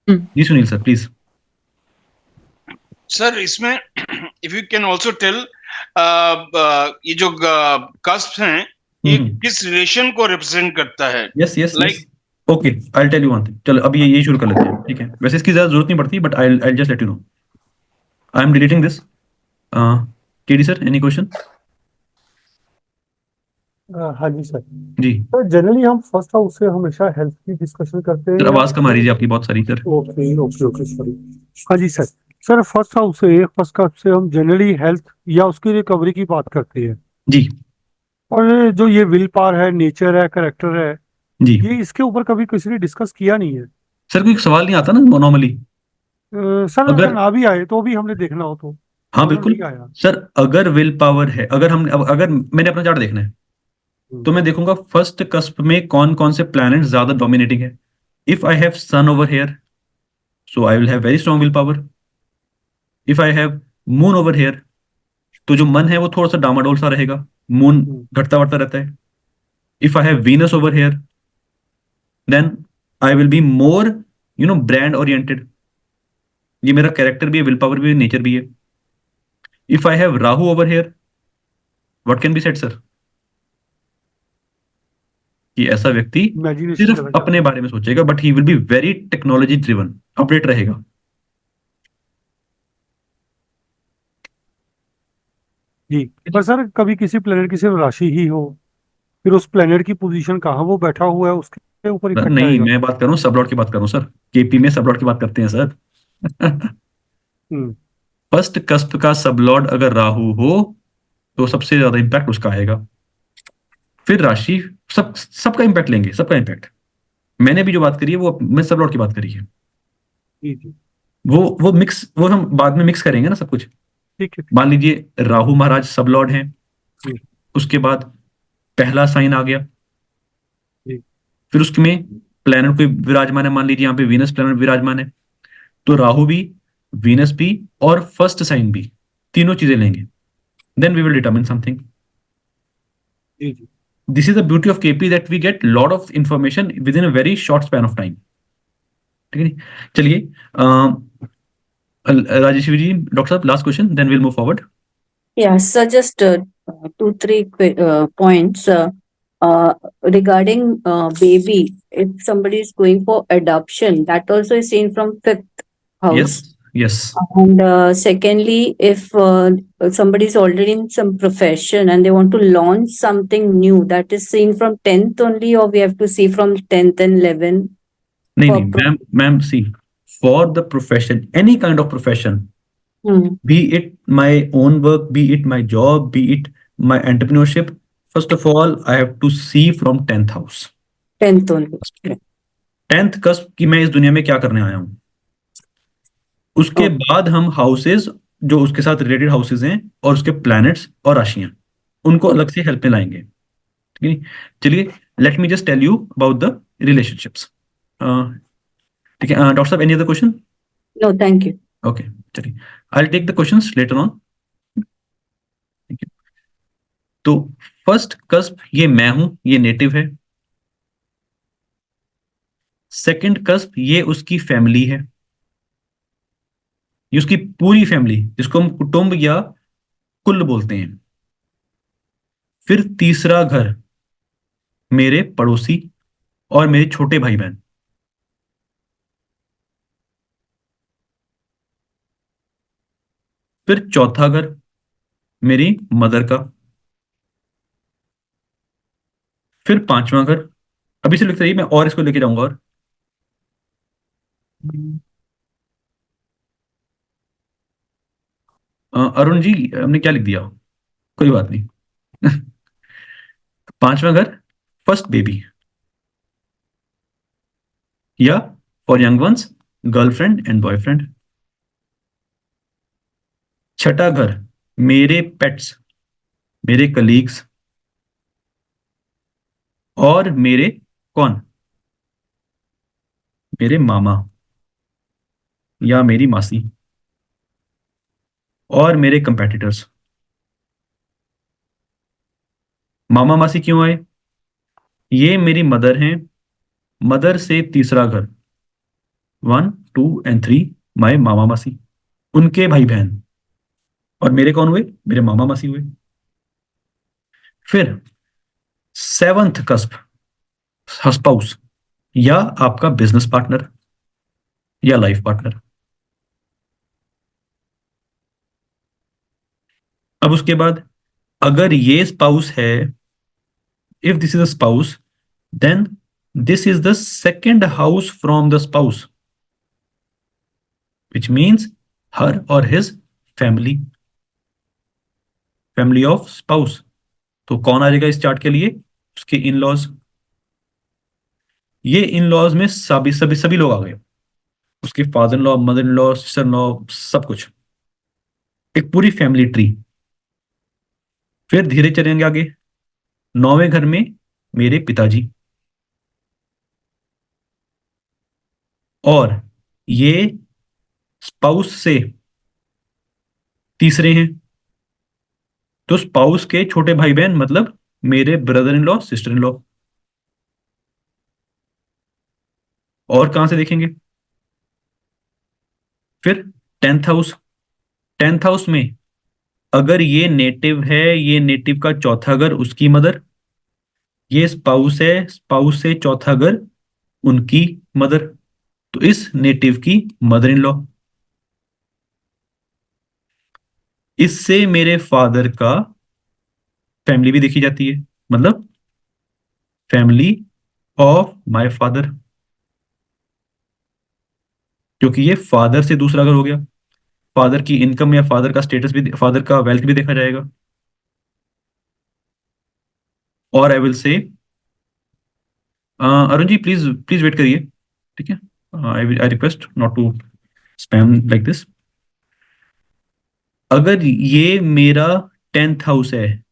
Hmm. जी सुनील सर प्लीज। सर इसमें if you can also tell ये जो कास्ट हैं ये किस रिलेशन को रिप्रेजेंट करता है? Yes yes Like- yes okay, I tell you one thing, चलो अभी ये शुरू कर लेते हैं, ठीक है? वैसे इसकी ज्यादा जरूरत नहीं पड़ती, but I just let you know, I am deleting this. KD sir any question? हाँ जी सर। जी सर जनरली हम फर्स्ट हाउस से हमेशा हेल्थ की डिस्कशन करते हैं सर, या आवाज कम आ रही है आपकी बहुत सारी sir. Okay okay okay sorry. हाँ जी सर। सर फर्स्ट हाउस से हम जनरली हेल्थ या उसकी रिकवरी की बात करते हैं, जी और जो ये विल पावर है, नेचर है, करेक्टर है, जी ये इसके ऊपर कभी किसी ने डिस्कस किया नहीं है। सर, कोई सवाल नहीं आता ना नॉर्मली। सर अगर अगर ना भी आए तो भी हमने देखना हो तो, हाँ अगर बिल्कुल नहीं आया। सर, अगर विल पावर है, अगर मैंने अपना चार्ट देखना है तो मैं देखूंगा फर्स्ट कस्प में कौन कौन से प्लैनेट ज्यादा डोमिनेटिंग है। If I have sun over here so I will have very strong will power. If I have moon over here तो जो मन है वो थोड़ा सा डामाडोल सा रहेगा, मून घटता बढ़ता रहता है। If I have Venus over here then I will be more brand oriented, ये मेरा कैरेक्टर भी है, विल पावर भी है, नेचर भी है। If I have Rahu over here what can be said sir, कि ऐसा व्यक्ति इमेजिनेशन सिर्फ चला जाता अपने है। बारे में सोचेगा, but he will be very technology driven, update रहेगा। जी। पर सर कभी किसी प्लेनेट की सिर्फ राशि ही हो, फिर उस प्लेनेट की पोजीशन कहाँ वो बैठा हुआ है उसके ऊपर इफेक्ट नहीं, आएगा। मैं बात कर रहा हूँ सबलॉट की बात कर रहा हूँ सर, केपी में सबलॉट की बात करते हैं सर। हम्म। फर्स्ट कस्प का सबलॉर्ड अगर राहु हो तो सबसे ज्यादा इंपैक्ट उसका आएगा, फिर राशि, सबका इंपैक्ट लेंगे, सबका इंपैक्ट। मैंने भी जो बात करी है वो मैं सबलॉर्ड की बात करी है, जी जी वो मिक्स, वो हम बाद में मिक्स करेंगे ना सब कुछ। ठीक है। मान लीजिए राहु महाराज सबलॉर्ड हैं, जी उसके बाद पहला साइन आ गया, जी फिर उसमें प्लैनेट कोई विराजमान है, मान लीजिए यहाँ पे वीनस प्लैनेट विराजमान है, तो राहु भी, वीनस भी और फर्स्ट साइन भी, तीनों चीजें लेंगे, then we will determine something. जी जी। This is the beauty of KP that we get lot of information within a very short span of time. ठीक है जी? चलिए राजेश्वरी जी, डॉक्टर साहब last question, then will move forward. Yeah, so just two, three points regarding baby. If somebody is going for adoption, that also is seen from fifth house. Yes yes And secondly, if somebody is already in some profession and they want to launch something new, that is seen from 10th only, or we have to see from 10th and 11th? नहीं For नहीं ma'am see, for the profession, any kind of profession, be it my own work, be it my job, be it my entrepreneurship, first of all I have to see from 10th house, 10th only. 10th cusp की मैं इस दुनिया में क्या करने आया हूँ। उसके बाद हम हाउसेस जो उसके साथ रिलेटेड हाउसेस हैं और उसके प्लैनेट्स और राशियां, उनको अलग से हेल्प में लाएंगे। ठीक है, चलिए let me just tell you about the relationships. ठीक है डॉक्टर साहब, any other question? No, thank you. Okay चलिए, I take the questions later on. तो फर्स्ट कस्प ये मैं हूं, ये नेटिव है। सेकंड कस्प ये उसकी फैमिली है, ये उसकी पूरी फैमिली, जिसको हम कुटुंब या कुल बोलते हैं। फिर तीसरा घर मेरे पड़ोसी और मेरे छोटे भाई बहन। फिर चौथा घर मेरी मदर का। फिर पांचवा घर, अभी से लिखते रहिए, मैं और इसको लेके जाऊंगा। और अरुण जी, हमने क्या लिख दिया? कोई बात नहीं। पांचवा घर फर्स्ट बेबी, या for young ones girlfriend and boyfriend. छठा घर मेरे पेट्स, मेरे कलीग्स और मेरे कौन, मेरे मामा या मेरी मासी और मेरे कंपेटिटर्स। मामा मासी क्यों आए? ये मेरी मदर हैं। मदर से तीसरा घर 1, 2 एंड 3 माए मामा मासी, उनके भाई बहन। और मेरे कौन हुए? मेरे मामा मासी हुए। फिर सेवंथ कस्प स्पाउस, या आपका बिजनेस पार्टनर या लाइफ पार्टनर। अब उसके बाद अगर ये स्पाउस है, if this is a spouse, then this is the second house from the spouse, which means her और his family, family of spouse. तो कौन आ जाएगा इस चार्ट के लिए? उसके इन लॉज। ये इन लॉज में सभी सभी सभी लोग आ गए, उसके father in law, mother in law, sister in law, सब कुछ, एक पूरी फैमिली ट्री। फिर धीरे चलेंगे आगे। नौवें घर में मेरे पिताजी, और ये स्पाउस से तीसरे हैं, तो स्पाउस के छोटे भाई बहन, मतलब मेरे brother in law, sister in law. और कहां से देखेंगे? फिर टेंथ हाउस। टेंथ हाउस में अगर ये नेटिव है, ये नेटिव का चौथा घर उसकी मदर, ये स्पाउस है, स्पाउस से चौथा घर उनकी मदर, तो इस नेटिव की मदर इन लॉ। इससे मेरे फादर का फैमिली भी देखी जाती है, मतलब फैमिली ऑफ माय फादर, क्योंकि ये फादर से दूसरा घर हो गया। फादर की इनकम या फादर का स्टेटस भी, फादर का वेल्थ भी देखा जाएगा। और I will say, Arun ji please please wait करिए, ठीक है? I request not to spam like this. अगर ये मेरा टेंथ हाउस है,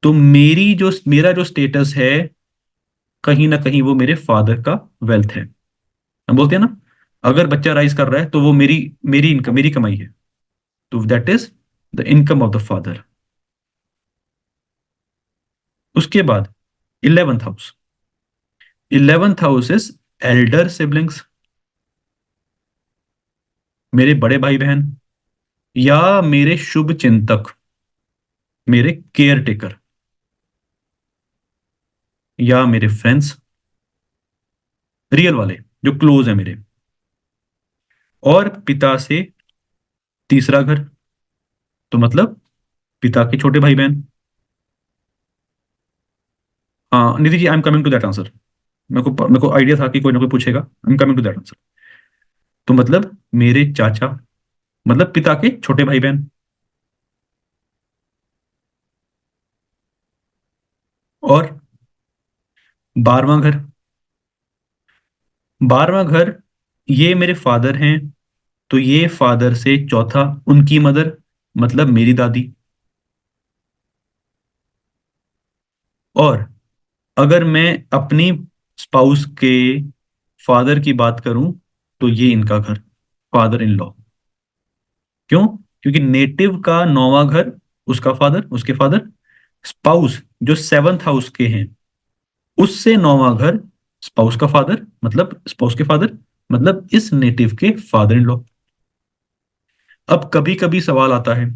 तो मेरा जो स्टेटस है, कहीं ना कहीं वो मेरे फादर का वेल्थ है। हम बोलते हैं ना, अगर बच्चा राइज कर रहा है तो वो मेरी मेरी इनकम, मेरी कमाई है, तो that is the income of the father. उसके बाद 11th house. 11th house is Elder siblings, मेरे बड़े भाई बहन या मेरे शुभ चिंतक, मेरे केयर टेकर या मेरे फ्रेंड्स, रियल वाले जो क्लोज है मेरे। और पिता से तीसरा घर, तो मतलब पिता के छोटे भाई बहन। हाँ Nidhi ji, I am coming to that answer. मेरे को आइडिया था कि कोई ना कोई पूछेगा। I am coming to that answer. तो मतलब मेरे चाचा, मतलब पिता के छोटे भाई बहन। और 12वां घर, 12वां घर ये मेरे फादर हैं, तो ये फादर से चौथा उनकी मदर, मतलब मेरी दादी। और अगर मैं अपनी स्पाउस के फादर की बात करूं, तो ये इनका घर, फादर इन लॉ। क्यों? क्योंकि नेटिव का 9वां घर उसका फादर, उसके फादर। स्पाउस जो 7th हाउस के हैं, उससे 9वां घर स्पाउस का फादर मतलब स्पाउस के फादर मतलब इस नेटिव के फादर इन लॉ। अब कभी कभी सवाल आता है,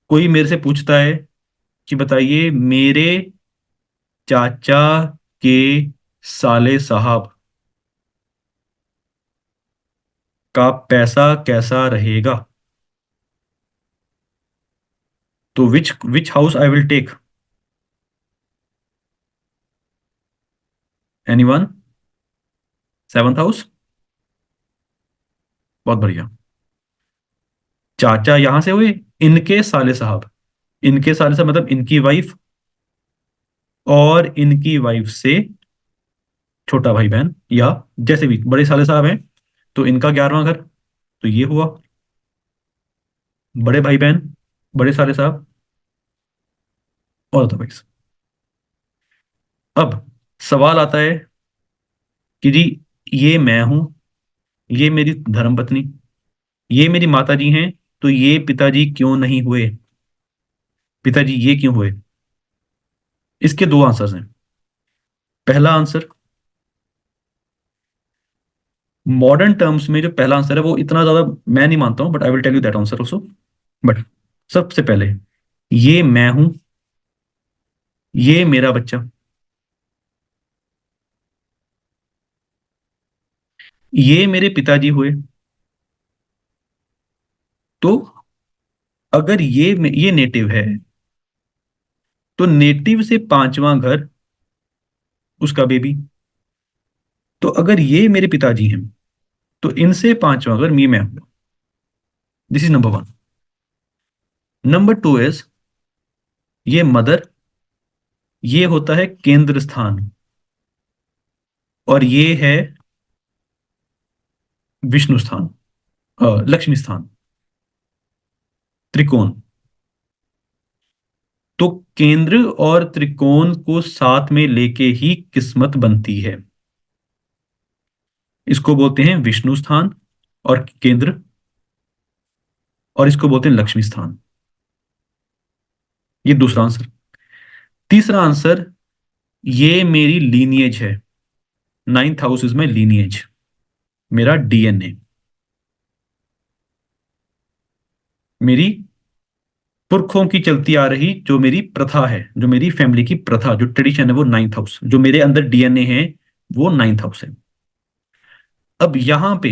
कोई मेरे से पूछता है कि बताइए मेरे चाचा के साले साहब का पैसा कैसा रहेगा, तो which house I will take? Anyone? Seventh house. बहुत बढ़िया। चाचा यहां से हुए, इनके साले साहब, इनके साले साहब मतलब इनकी वाइफ और इनकी वाइफ से छोटा भाई बहन, या जैसे भी बड़े साले साहब हैं तो इनका 11वां घर, तो ये हुआ बड़े भाई बहन, बड़े साले साहब और अदरवाइज। अब सवाल आता है कि जी ये मैं हूं, ये मेरी धर्मपत्नी, ये मेरी माता जी हैं, तो ये पिताजी क्यों नहीं हुए? पिताजी ये क्यों हुए? इसके दो आंसर्स हैं। पहला आंसर, मॉडर्न टर्म्स में जो पहला आंसर है वो इतना ज्यादा मैं नहीं मानता हूं, but I will tell you that answer also. But सबसे पहले, ये मैं हूं, ये मेरा बच्चा, ये मेरे पिताजी हुए, तो अगर ये नेटिव है तो नेटिव से 5वां घर उसका बेबी, तो अगर ये मेरे पिताजी हैं तो इनसे 5वां घर मैं हूं। This is number 1। Number 2 is ये मदर, ये होता है केंद्र स्थान, और ये है विष्णु स्थान, लक्ष्मी स्थान, त्रिकोण। तो केंद्र और त्रिकोण को साथ में लेके ही किस्मत बनती है। इसको बोलते हैं विष्णु स्थान और केंद्र, और इसको बोलते हैं लक्ष्मी स्थान। ये दूसरा आंसर। तीसरा आंसर, ये मेरी लीनिएज है। 9th house is my lineage, मेरा डीएनए, मेरी पुरखों की चलती आ रही जो मेरी प्रथा है, जो मेरी फैमिली की प्रथा, जो ट्रेडिशन है, वो 9th हाउस, जो मेरे अंदर डीएनए है वो 9th हाउस है। अब यहां पे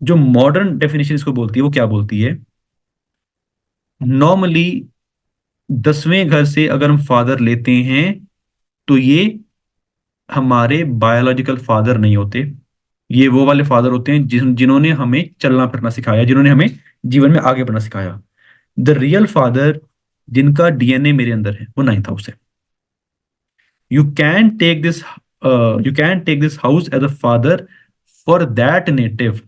जो मॉडर्न डेफिनेशन इसको बोलती है वो क्या बोलती है? नॉर्मली 10वें घर से अगर हम फादर लेते हैं तो ये हमारे बायोलॉजिकल फादर नहीं होते, ये वो वाले फादर होते हैं जिन्होंने हमें चलना फिरना सिखाया, जिन्होंने हमें जीवन में आगे बढ़ना सिखाया। द रियल फादर जिनका डीएनए मेरे अंदर है वो 9th हाउस है। You can take this you can take this house as a father for that native,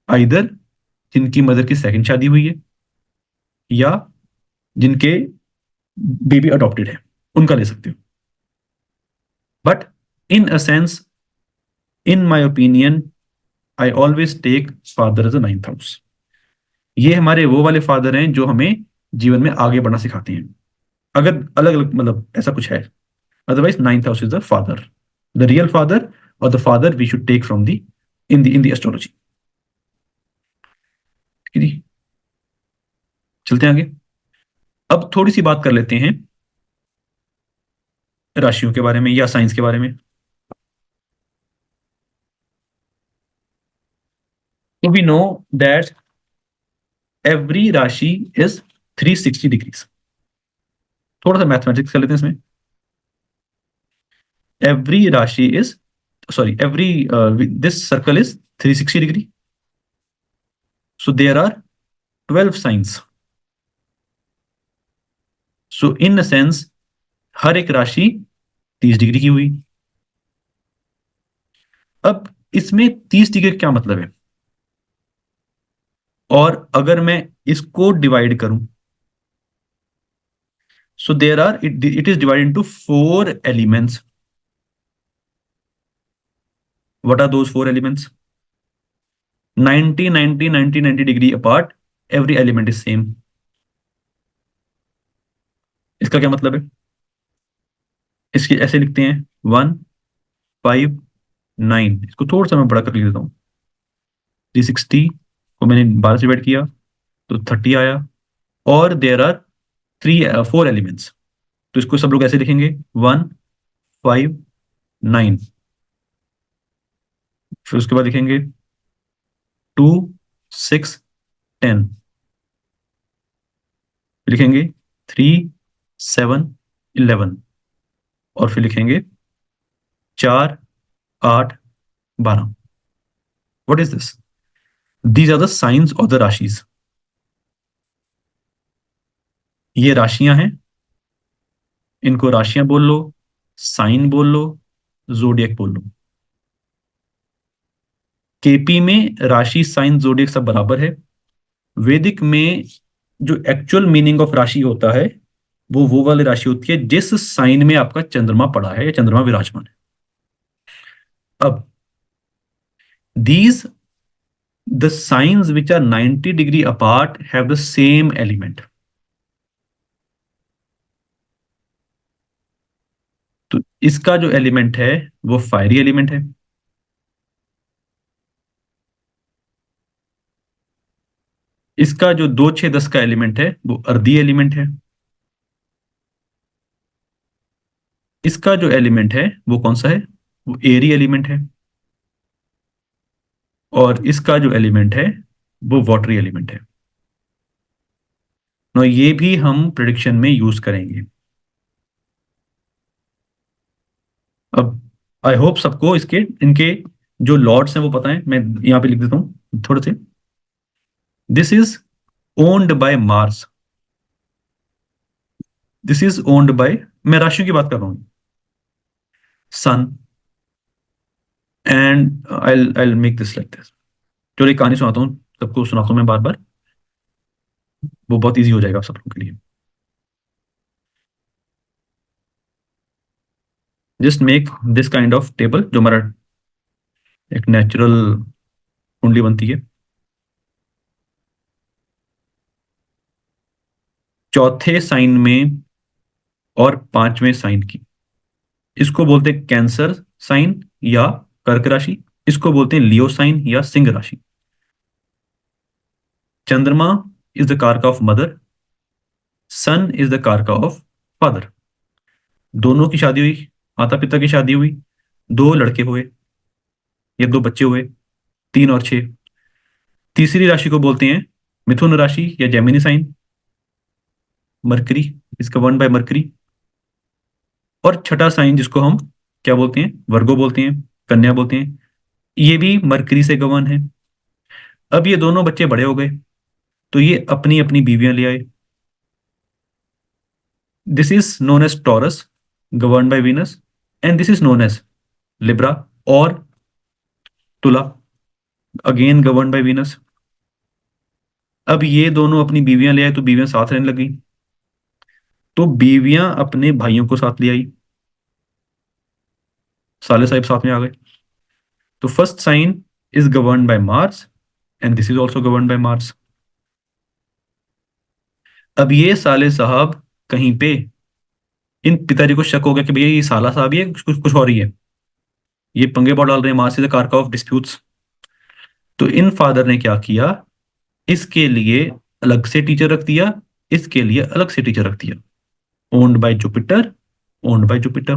either जिनकी मदर की सेकंड शादी हुई है या जिनके बेबी अडॉप्टेड है, उनका ले सकते हो। But in a sense, in my opinion, I always take father as a 9th house. ये हमारे वो वाले फादर हैं जो हमें जीवन में आगे बढ़ना सिखाते हैं, अगर अलग अलग मतलब ऐसा कुछ है। Otherwise 9th house is the father, the real father, और the father we should take from the in the astrology. ठीक है जी, चलते हैं आगे। अब थोड़ी सी बात कर लेते हैं राशियों के बारे में या साइंस के बारे में। तो we know that every rashi is 360 degrees. थोड़ा सा मैथमेटिक्स कर लेते हैं इसमें। Every rashi is, sorry, every this circle is 360 degree, so there are 12 signs, so in a sense हर एक राशि 30 डिग्री की हुई। अब इसमें 30 डिग्री का क्या मतलब है, और अगर मैं इसको डिवाइड करूं, so there are it is divided into 4 elements. What are those 4 elements? 90 90 90 90 degree apart, every element is same. इसका क्या मतलब है? इसके ऐसे लिखते हैं 1 5 9, इसको थोड़ा सा मैं बड़ा कर लिख देता हूँ। 360 को मैंने 12 से डिवाइड किया तो 30 आया, और देयर आर 4 एलिमेंट्स, तो इसको सब लोग ऐसे लिखेंगे 1 5 9। फिर उसके बाद लिखेंगे 2 6 10, लिखेंगे 3 7 11, और फिर लिखेंगे 4 8 12। What is this? These are the science of the राशिज। ये राशियां हैं, इनको राशियां बोल लो, साइन बोल लो, जोडियक बोल लो। केपी में राशि साइन जोडियक सब बराबर है। वैदिक में जो एक्चुअल मीनिंग ऑफ राशि होता है वो वाली राशि होती है जिस साइन में आपका चंद्रमा पड़ा है या चंद्रमा विराजमान है। अब these the signs which are 90 degree apart have the same element। तो इसका जो एलिमेंट है वो फायरी एलिमेंट है। इसका जो 2 6 10 का एलिमेंट है वो अर्धी एलिमेंट है। इसका जो एलिमेंट है वो कौन सा है? वो एरी एलिमेंट है। और इसका जो एलिमेंट है वो वाटरी एलिमेंट है। नो, ये भी हम प्रेडिक्शन में यूज करेंगे। अब आई होप सबको इसके इनके जो लॉर्ड्स हैं वो पता है। मैं यहां पे लिख देता हूं थोड़े से। This is owned by Mars, this is owned by, मैं राशियों की बात कर रहा हूं, sun, and I make this like this. चलो एक कहानी सुनाता हूँ, सबको सुनाता हूँ मैं बार बार, वो बहुत इजी हो जाएगा आप सब लोगों के लिए। Just make this kind of table, जो हमारा एक नेचुरल कुंडली बनती है। चौथे साइन में और 5वें साइन की, इसको बोलते हैं कैंसर साइन या कर्क राशि, इसको बोलते हैं लियो साइन या सिंह राशि। Chandrama is the karaka of mother, sun is the karaka of father. दोनों की शादी हुई, माता पिता की शादी हुई, 2 लड़के हुए या 2 बच्चे हुए, 3 और 6। तीसरी राशि को बोलते हैं मिथुन राशि या Gemini sign, Mercury is governed by Mercury. और छठा साइन जिसको हम क्या बोलते हैं? वर्गो बोलते हैं, कन्या बोलते हैं, ये भी मरकरी से गवर्न है। अब ये दोनों बच्चे बड़े हो गए तो ये अपनी अपनी बीवियां ले आए। This is known as Taurus govern by Venus, and this is known as Libra और तुला अगेन गवर्न बाय वीनस। अब ये दोनों अपनी बीवियां ले आए तो बीवियां साथ रहने लगी, तो बीवियां अपने भाइयों को साथ ले आई, साले साहिब साथ में आ गए। तो first sign is govern by Mars and this is also govern by Mars. अब ये साले साहब कहीं पे, इन पिताजी को शक हो गया कि भैया ये साला साहब ही है, कुछ कुछ और ही है, ये पंगे बहुत डाल रहे हैं, Mars is the karaka of disputes. तो इन फादर ने क्या किया, इसके लिए अलग से टीचर रख दिया, इसके लिए अलग से टीचर रख दिया। Owned by Jupiter, owned by Jupiter.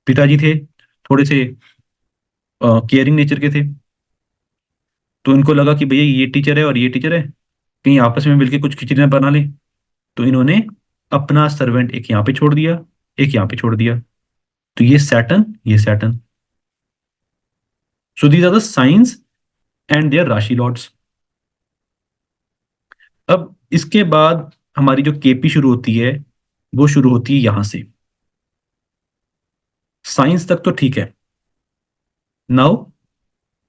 पिताजी थे थोड़े से केयरिंग नेचर के थे, तो इनको लगा कि भैया ये टीचर है और ये टीचर है, कहीं आपस में मिलके कुछ खिचड़ी ना बना ले, तो इन्होंने अपना सर्वेंट एक यहाँ पे छोड़ दिया, एक यहाँ पे छोड़ दिया। तो ये सैटर्न, ये Saturn. So these are the signs and their rashi lords. अब इसके बाद हमारी जो केपी शुरू होती है वो शुरू होती है यहां से। साइंस तक तो ठीक है। Now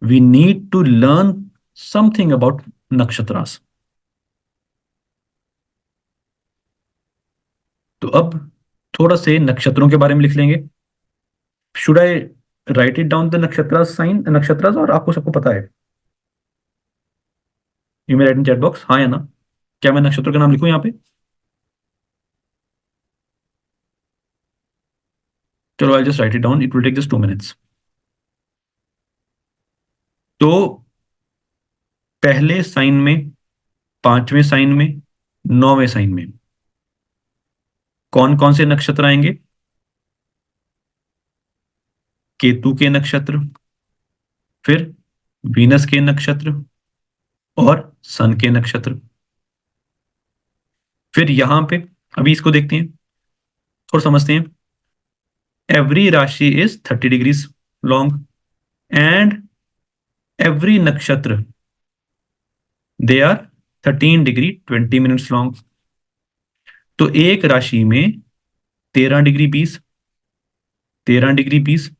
we need to learn something about nakshatras. तो अब थोड़ा से नक्षत्रों के बारे में लिख लेंगे। Should I right it down the नक्षत्र साइन नक्षत्र, और आपको सबको पता है? You may right in chat box, हाँ या ना? क्या मैं नक्षत्र का नाम लिखूं यहाँ पे? चलो I just write it down, it will take just 2 minutes। तो पहले साइन में, 5वें साइन में, 9वें साइन में कौन कौन से नक्षत्र आएंगे? केतु के नक्षत्र, फिर वीनस के नक्षत्र और सन के नक्षत्र। फिर यहां पे अभी इसको देखते हैं, थोड़ा समझते हैं। Every rashi is 30 degrees long and every nakshatra they are 13 degree 20 minutes long. तो एक राशि में 13 डिग्री 20, 13 डिग्री 20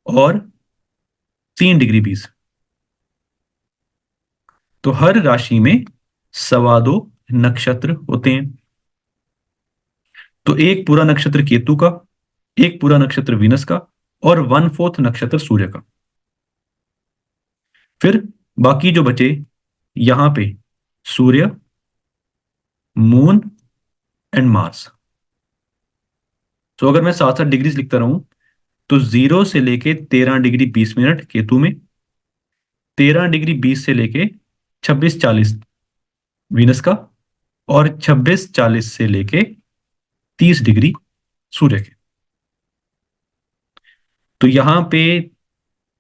और 3 डिग्री 20। तो हर राशि में 2.25 नक्षत्र होते हैं। तो एक पूरा नक्षत्र केतु का, एक पूरा नक्षत्र वीनस का और 1/4 नक्षत्र सूर्य का। फिर बाकी जो बचे यहां पे सूर्य, मून एंड मार्स। तो अगर मैं 7-7 डिग्रीज लिखता रहूं तो 0 से लेके 13 डिग्री 20 मिनट केतु में, 13 डिग्री 20 से लेके 26-40 वीनस का और 26-40 से लेके 30 डिग्री सूर्य के। तो यहां पे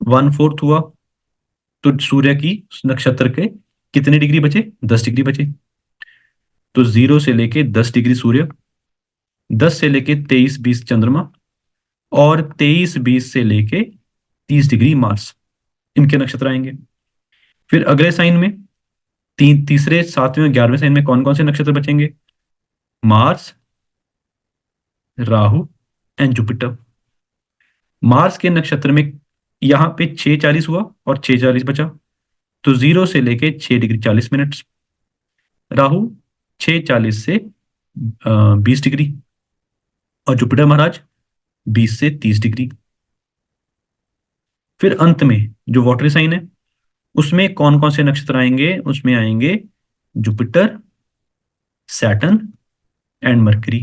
1/4 हुआ, तो सूर्य की नक्षत्र के कितने डिग्री बचे? 10 डिग्री बचे। तो 0 से लेके 10 डिग्री सूर्य, 10 से लेके 23-20 चंद्रमा और 23-20 से लेके 30 डिग्री मार्स, इनके नक्षत्र आएंगे। फिर अगले साइन में तीसरे, 7वें और 11वें साइन में कौन कौन से नक्षत्र बचेंगे? Mars, Rahu and Jupiter. Mars के नक्षत्र में यहां पे 6:40 हुआ और 6:40 बचा, तो 0 से लेके 6 डिग्री 40 मिनट। राहु 6:40 से 20 डिग्री और जुपिटर महाराज 20 से 30 डिग्री। फिर अंत में जो वाटरी साइन है उसमें कौन कौन से नक्षत्र आएंगे? उसमें आएंगे Jupiter, Saturn and mercury.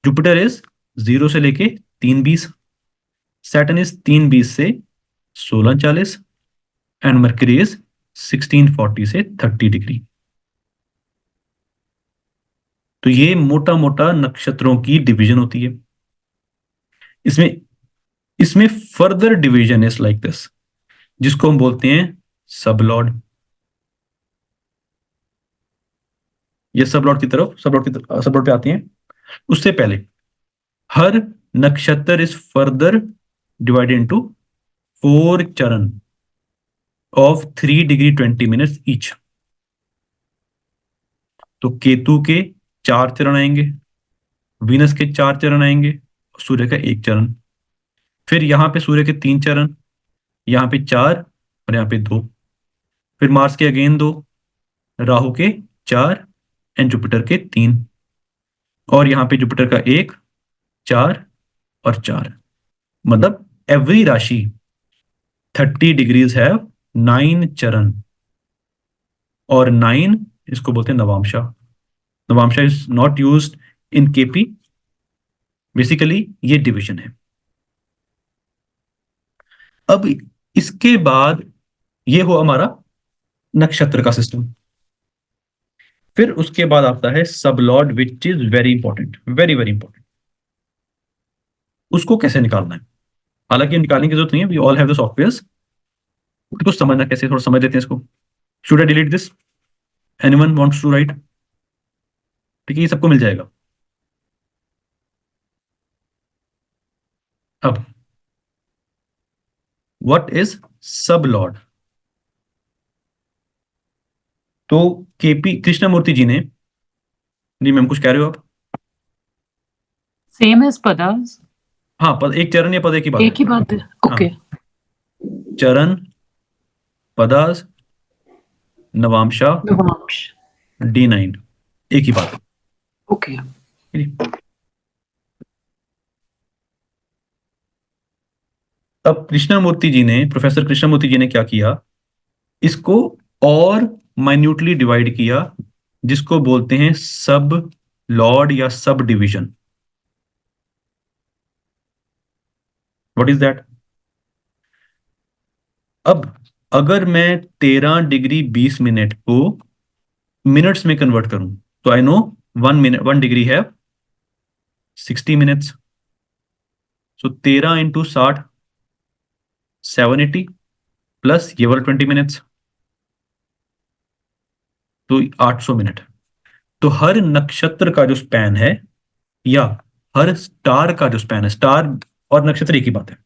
Jupiter is 0 से लेके 3:20, सैटर्न इज 3:20 से 16:40 एंड मरकरी इज 16:40 से 30 डिग्री। तो ये मोटा मोटा नक्षत्रों की डिवीजन होती है। इसमें further division is like this, जिसको हम बोलते हैं सब लॉर्ड। ये सब लॉर्ड पे आते हैं। उससे पहले हर नक्षत्र इज फर्दर डिवाइडेड इनटू 4 चरण ऑफ 3 डिग्री 20 मिनट्स ईच। तो केतु के 4 चरण आएंगे, वीनस के 4 चरण आएंगे, सूर्य का 1 चरण। फिर यहां पे सूर्य के 3 चरण, यहां पे 4 और यहां पे 2। फिर मार्स के अगेन 2, राहु के 4 एंड जुपिटर के 3 और यहां पे जुपिटर का 1, 4 और 4। मतलब एवरी राशि 30 डिग्रीज हैव 9 चरण और 9 इसको बोलते हैं नवांशा। Navamsha is not used in KP. Basically ये डिवीजन है। अब इसके बाद ये हो हमारा नक्षत्र का सिस्टम। फिर उसके बाद आता है सब Lord, which is very important, very very important. उसको कैसे निकालना है? हालांकि निकालने की जरूरत नहीं है, we all have the softwares. कुछ समझना कैसे, थोड़ा समझ लेते हैं इसको। Should I delete this? Anyone wants to write? ठीक है, ये सबको मिल जाएगा। अब व्हाट इज सब लॉर्ड? तो केपी कृष्णमूर्ति जी ने, जी मैम कुछ कह रहे हो आप? Same as Padas. हाँ, पद एक चरण या पद एक ही बात एक ही बात है. Okay. चरण, पदास, नवांशा, Navamsh. D9 एक ही बात है। Okay. अब कृष्णमूर्ति जी ने, प्रोफेसर कृष्णमूर्ति जी ने क्या किया? इसको और माइन्यूटली डिवाइड किया, जिसको बोलते हैं सब लॉर्ड या sub division. What is that? अब अगर मैं 13 डिग्री 20 मिनट को मिनट्स में कन्वर्ट करूं, तो आई नो 1 मिनट 1 डिग्री है 60 मिनट्स। सो 13 इंटू 60 780 प्लस ये वाला 20 मिनट्स, तो 800 मिनट। तो हर नक्षत्र का जो स्पैन है, या हर स्टार का जो स्पैन है, स्टार और नक्षत्र एक ही बात है,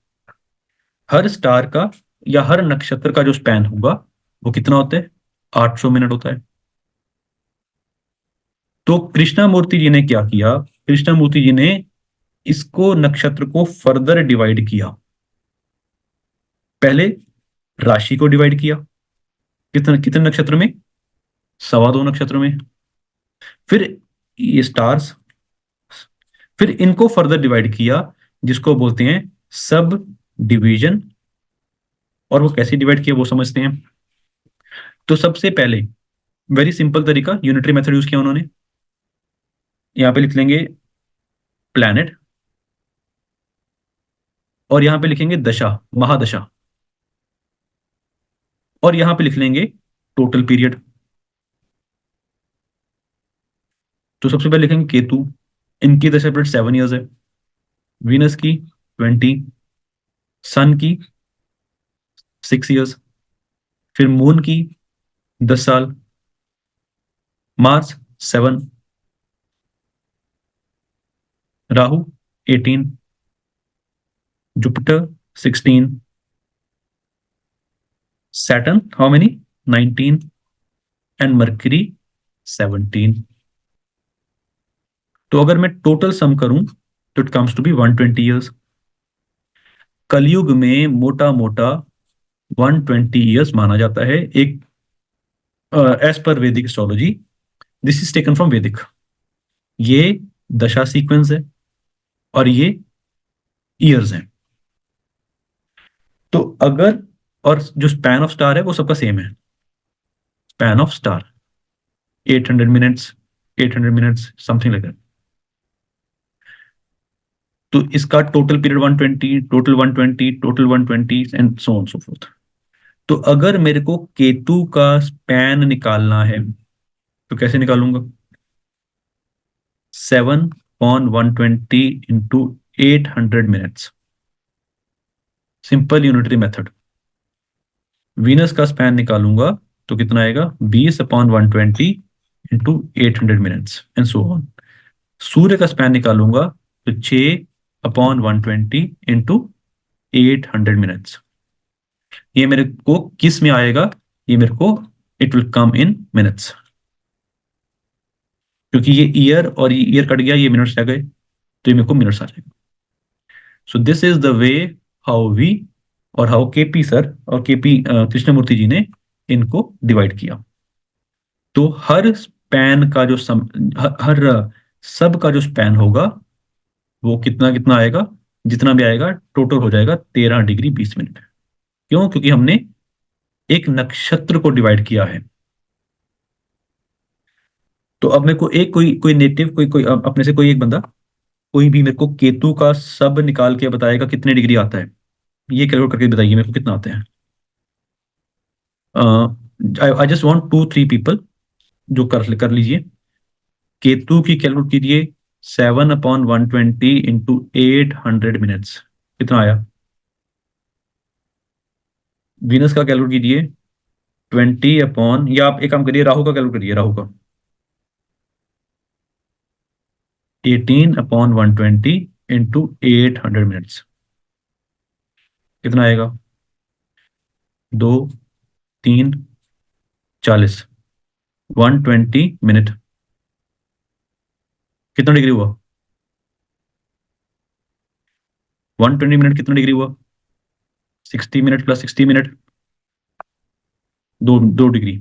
हर स्टार का या हर नक्षत्र का जो स्पैन होगा वो कितना होता है? 800 मिनट होता है। तो कृष्णमूर्ति जी ने क्या किया? कृष्णमूर्ति जी ने इसको नक्षत्र को फर्दर डिवाइड किया। पहले राशि को डिवाइड किया, कितने कितने नक्षत्र में? 2.25 नक्षत्र में। फिर ये स्टार्स, फिर इनको फर्दर डिवाइड किया, जिसको बोलते हैं सब डिवीजन। और वो कैसे डिवाइड किया वो समझते हैं। तो सबसे पहले वेरी सिंपल तरीका, यूनिटरी मेथड यूज किया उन्होंने। यहां पे लिख लेंगे प्लैनेट, और यहां पे लिखेंगे दशा, महादशा, और यहां पे लिख लेंगे टोटल पीरियड। तो सबसे पहले लिखेंगे केतु, इनकी दशा पीरियड 7 ईयर्स है। वीनस की 20, सन की 6 ईयर्स, फिर मून की 10 साल, Mars 7, Rahu 18, Jupiter 16, Saturn how many 19, and Mercury 17। तो अगर मैं टोटल सम करूं तो it comes to be 120 years. Kalyug में मोटा मोटा 120 ईयर्स माना जाता है, एक एज पर वैदिक astrology. This is taken from वैदिक। ये दशा सीक्वेंस है और ये ईयर्स हैं। तो अगर, और जो स्पैन ऑफ स्टार है वो सबका सेम है। Span of star 800 minutes, 800 minutes something like that. तो इसका total period 120, total 120, total 120 and so on so fourth. तो अगर मेरे को केतु का स्पैन निकालना है तो कैसे निकालूंगा? 7/120 into 800 minutes, simple unitary method. Venus का स्पैन निकालूंगा तो कितना आएगा? 20/120 into 800 minutes and so on. सूर्य का स्पैन निकालूंगा तो 6/120 इंटू 800 मिनट्स। ये मेरे को किस में आएगा? ये मेरे को it will come in minutes, क्योंकि ये ईयर और ये ईयर कट गया, ये मिनट्स आ गए, तो ये मेरे को मिनट्स आ जाएगा। So this is the way how we, और हाउ केपी सर और केपी कृष्णमूर्ति जी ने इनको डिवाइड किया। तो हर स्पैन का जो हर सब का जो स्पैन होगा वो कितना कितना आएगा? जितना भी आएगा टोटल हो जाएगा 13 डिग्री 20 मिनट। क्यों? क्योंकि हमने एक नक्षत्र को डिवाइड किया है। तो अब मेरे को एक कोई कोई नेटिव कोई कोई अपने से कोई एक बंदा, कोई भी मेरे को केतु का सब निकाल के बताएगा कितने डिग्री आता है, ये कैलकुलेट करके बताइए मेरे को कितना आते हैं। आई जस्ट वांट 2-3 पीपल जो कर लीजिए। केतु की कैलकुलेट कीजिए, 7/120 इंटू 800 मिनट्स, कितना आया? वीनस का कैलकुलेट कीजिए 20 या आप एक काम करिए, राहु का कैलकुलेट करिए। राहु का 18/120 इंटू 800 मिनट्स, कितना आएगा? 2, 3, 40, 120 मिनट, कितना डिग्री हुआ? 120 मिनट कितना डिग्री हुआ? 60 मिनट प्लस 60 मिनट, 2 डिग्री।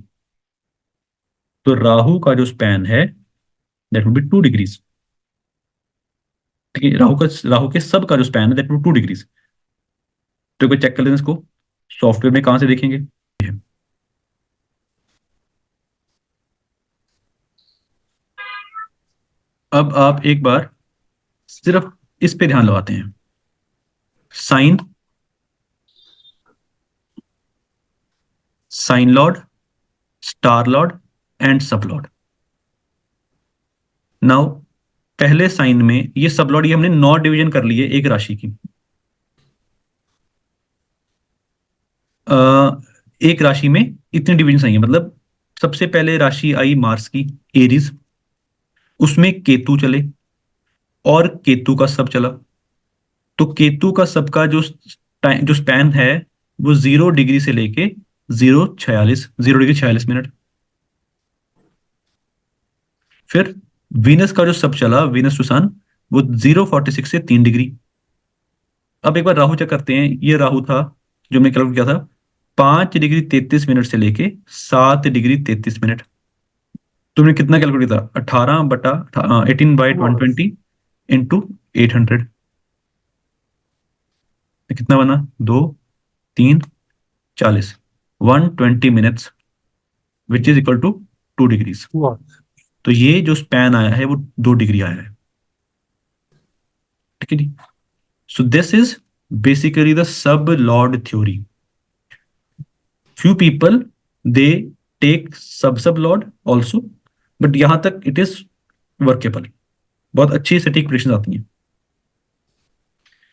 तो राहु का जो स्पैन है दैट विल बी 2 डिग्रीज। ठीक है, राहु के सब का जो स्पैन है दैट विल 2 डिग्रीज। तो कोई चेक कर लेना इसको, सॉफ्टवेयर में कहां से देखेंगे। अब आप एक बार सिर्फ इस पे ध्यान लगाते हैं। Sign, sign lord, star lord and sub lord. Now पहले साइन में ये सब लॉर्ड, ये हमने 9 डिवीजन कर लिए एक राशि की। एक राशि में इतने डिवीजन आई है, मतलब सबसे पहले राशि आई मार्स की, एरीज, उसमें केतु चले और केतु का सब चला। तो केतु का सब का जो स्पैन है वो 0 डिग्री से लेके 0 डिग्री 46 मिनट। फिर वीनस का जो सब चला, वीनस टू सन, वो 0.46 से 3 डिग्री। अब एक बार राहु चेक करते हैं। ये राहु था जो हमने कैलकुलेट किया था 5 डिग्री 33 मिनट से लेके 7 डिग्री 33 मिनट। तुमने कितना कैलकुलेट किया था? 18/120 इंटू 800। कितना बना? 2, 3, 40, 120 minutes which is equal to 2 degrees. तो ये जो स्पैन आया है वो 2 डिग्री आया है, ठीक है जी। So this is basically the sub lord theory. Few people they take sub lord also, but यहां तक इट इज वर्केबल। बहुत अच्छी सटीक प्रेडिक्शंस आती हैं,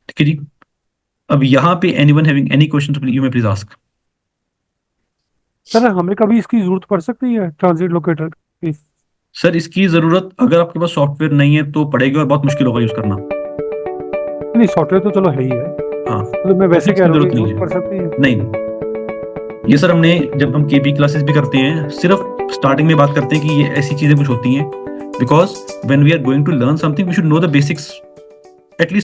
ठीक है जी। अब यहाँ पे anyone having any question you may please ask. Sir हमें कभी इसकी जरूरत पड़ सकती है ट्रांजिट लोकेटर की? सर इसकी जरूरत अगर आपके पास सॉफ्टवेयर नहीं है तो पड़ेगी, और बहुत मुश्किल होगा यूज करना। नहीं, सॉफ्टवेयर तो चलो है ही है। हाँ, मतलब मैं वैसे कह रहा हूँ जरूरत कि नहीं जरूरत है। पड़ सकती है। नहीं, ये सर हमने जब हम केपी क्लासेस भी करते हैं, सिर्फ स्टार्टिंग में बात करते हैं कि ये ऐसी चीजें कुछ होती हैं, because when we are going to learn something we should know the basics, at least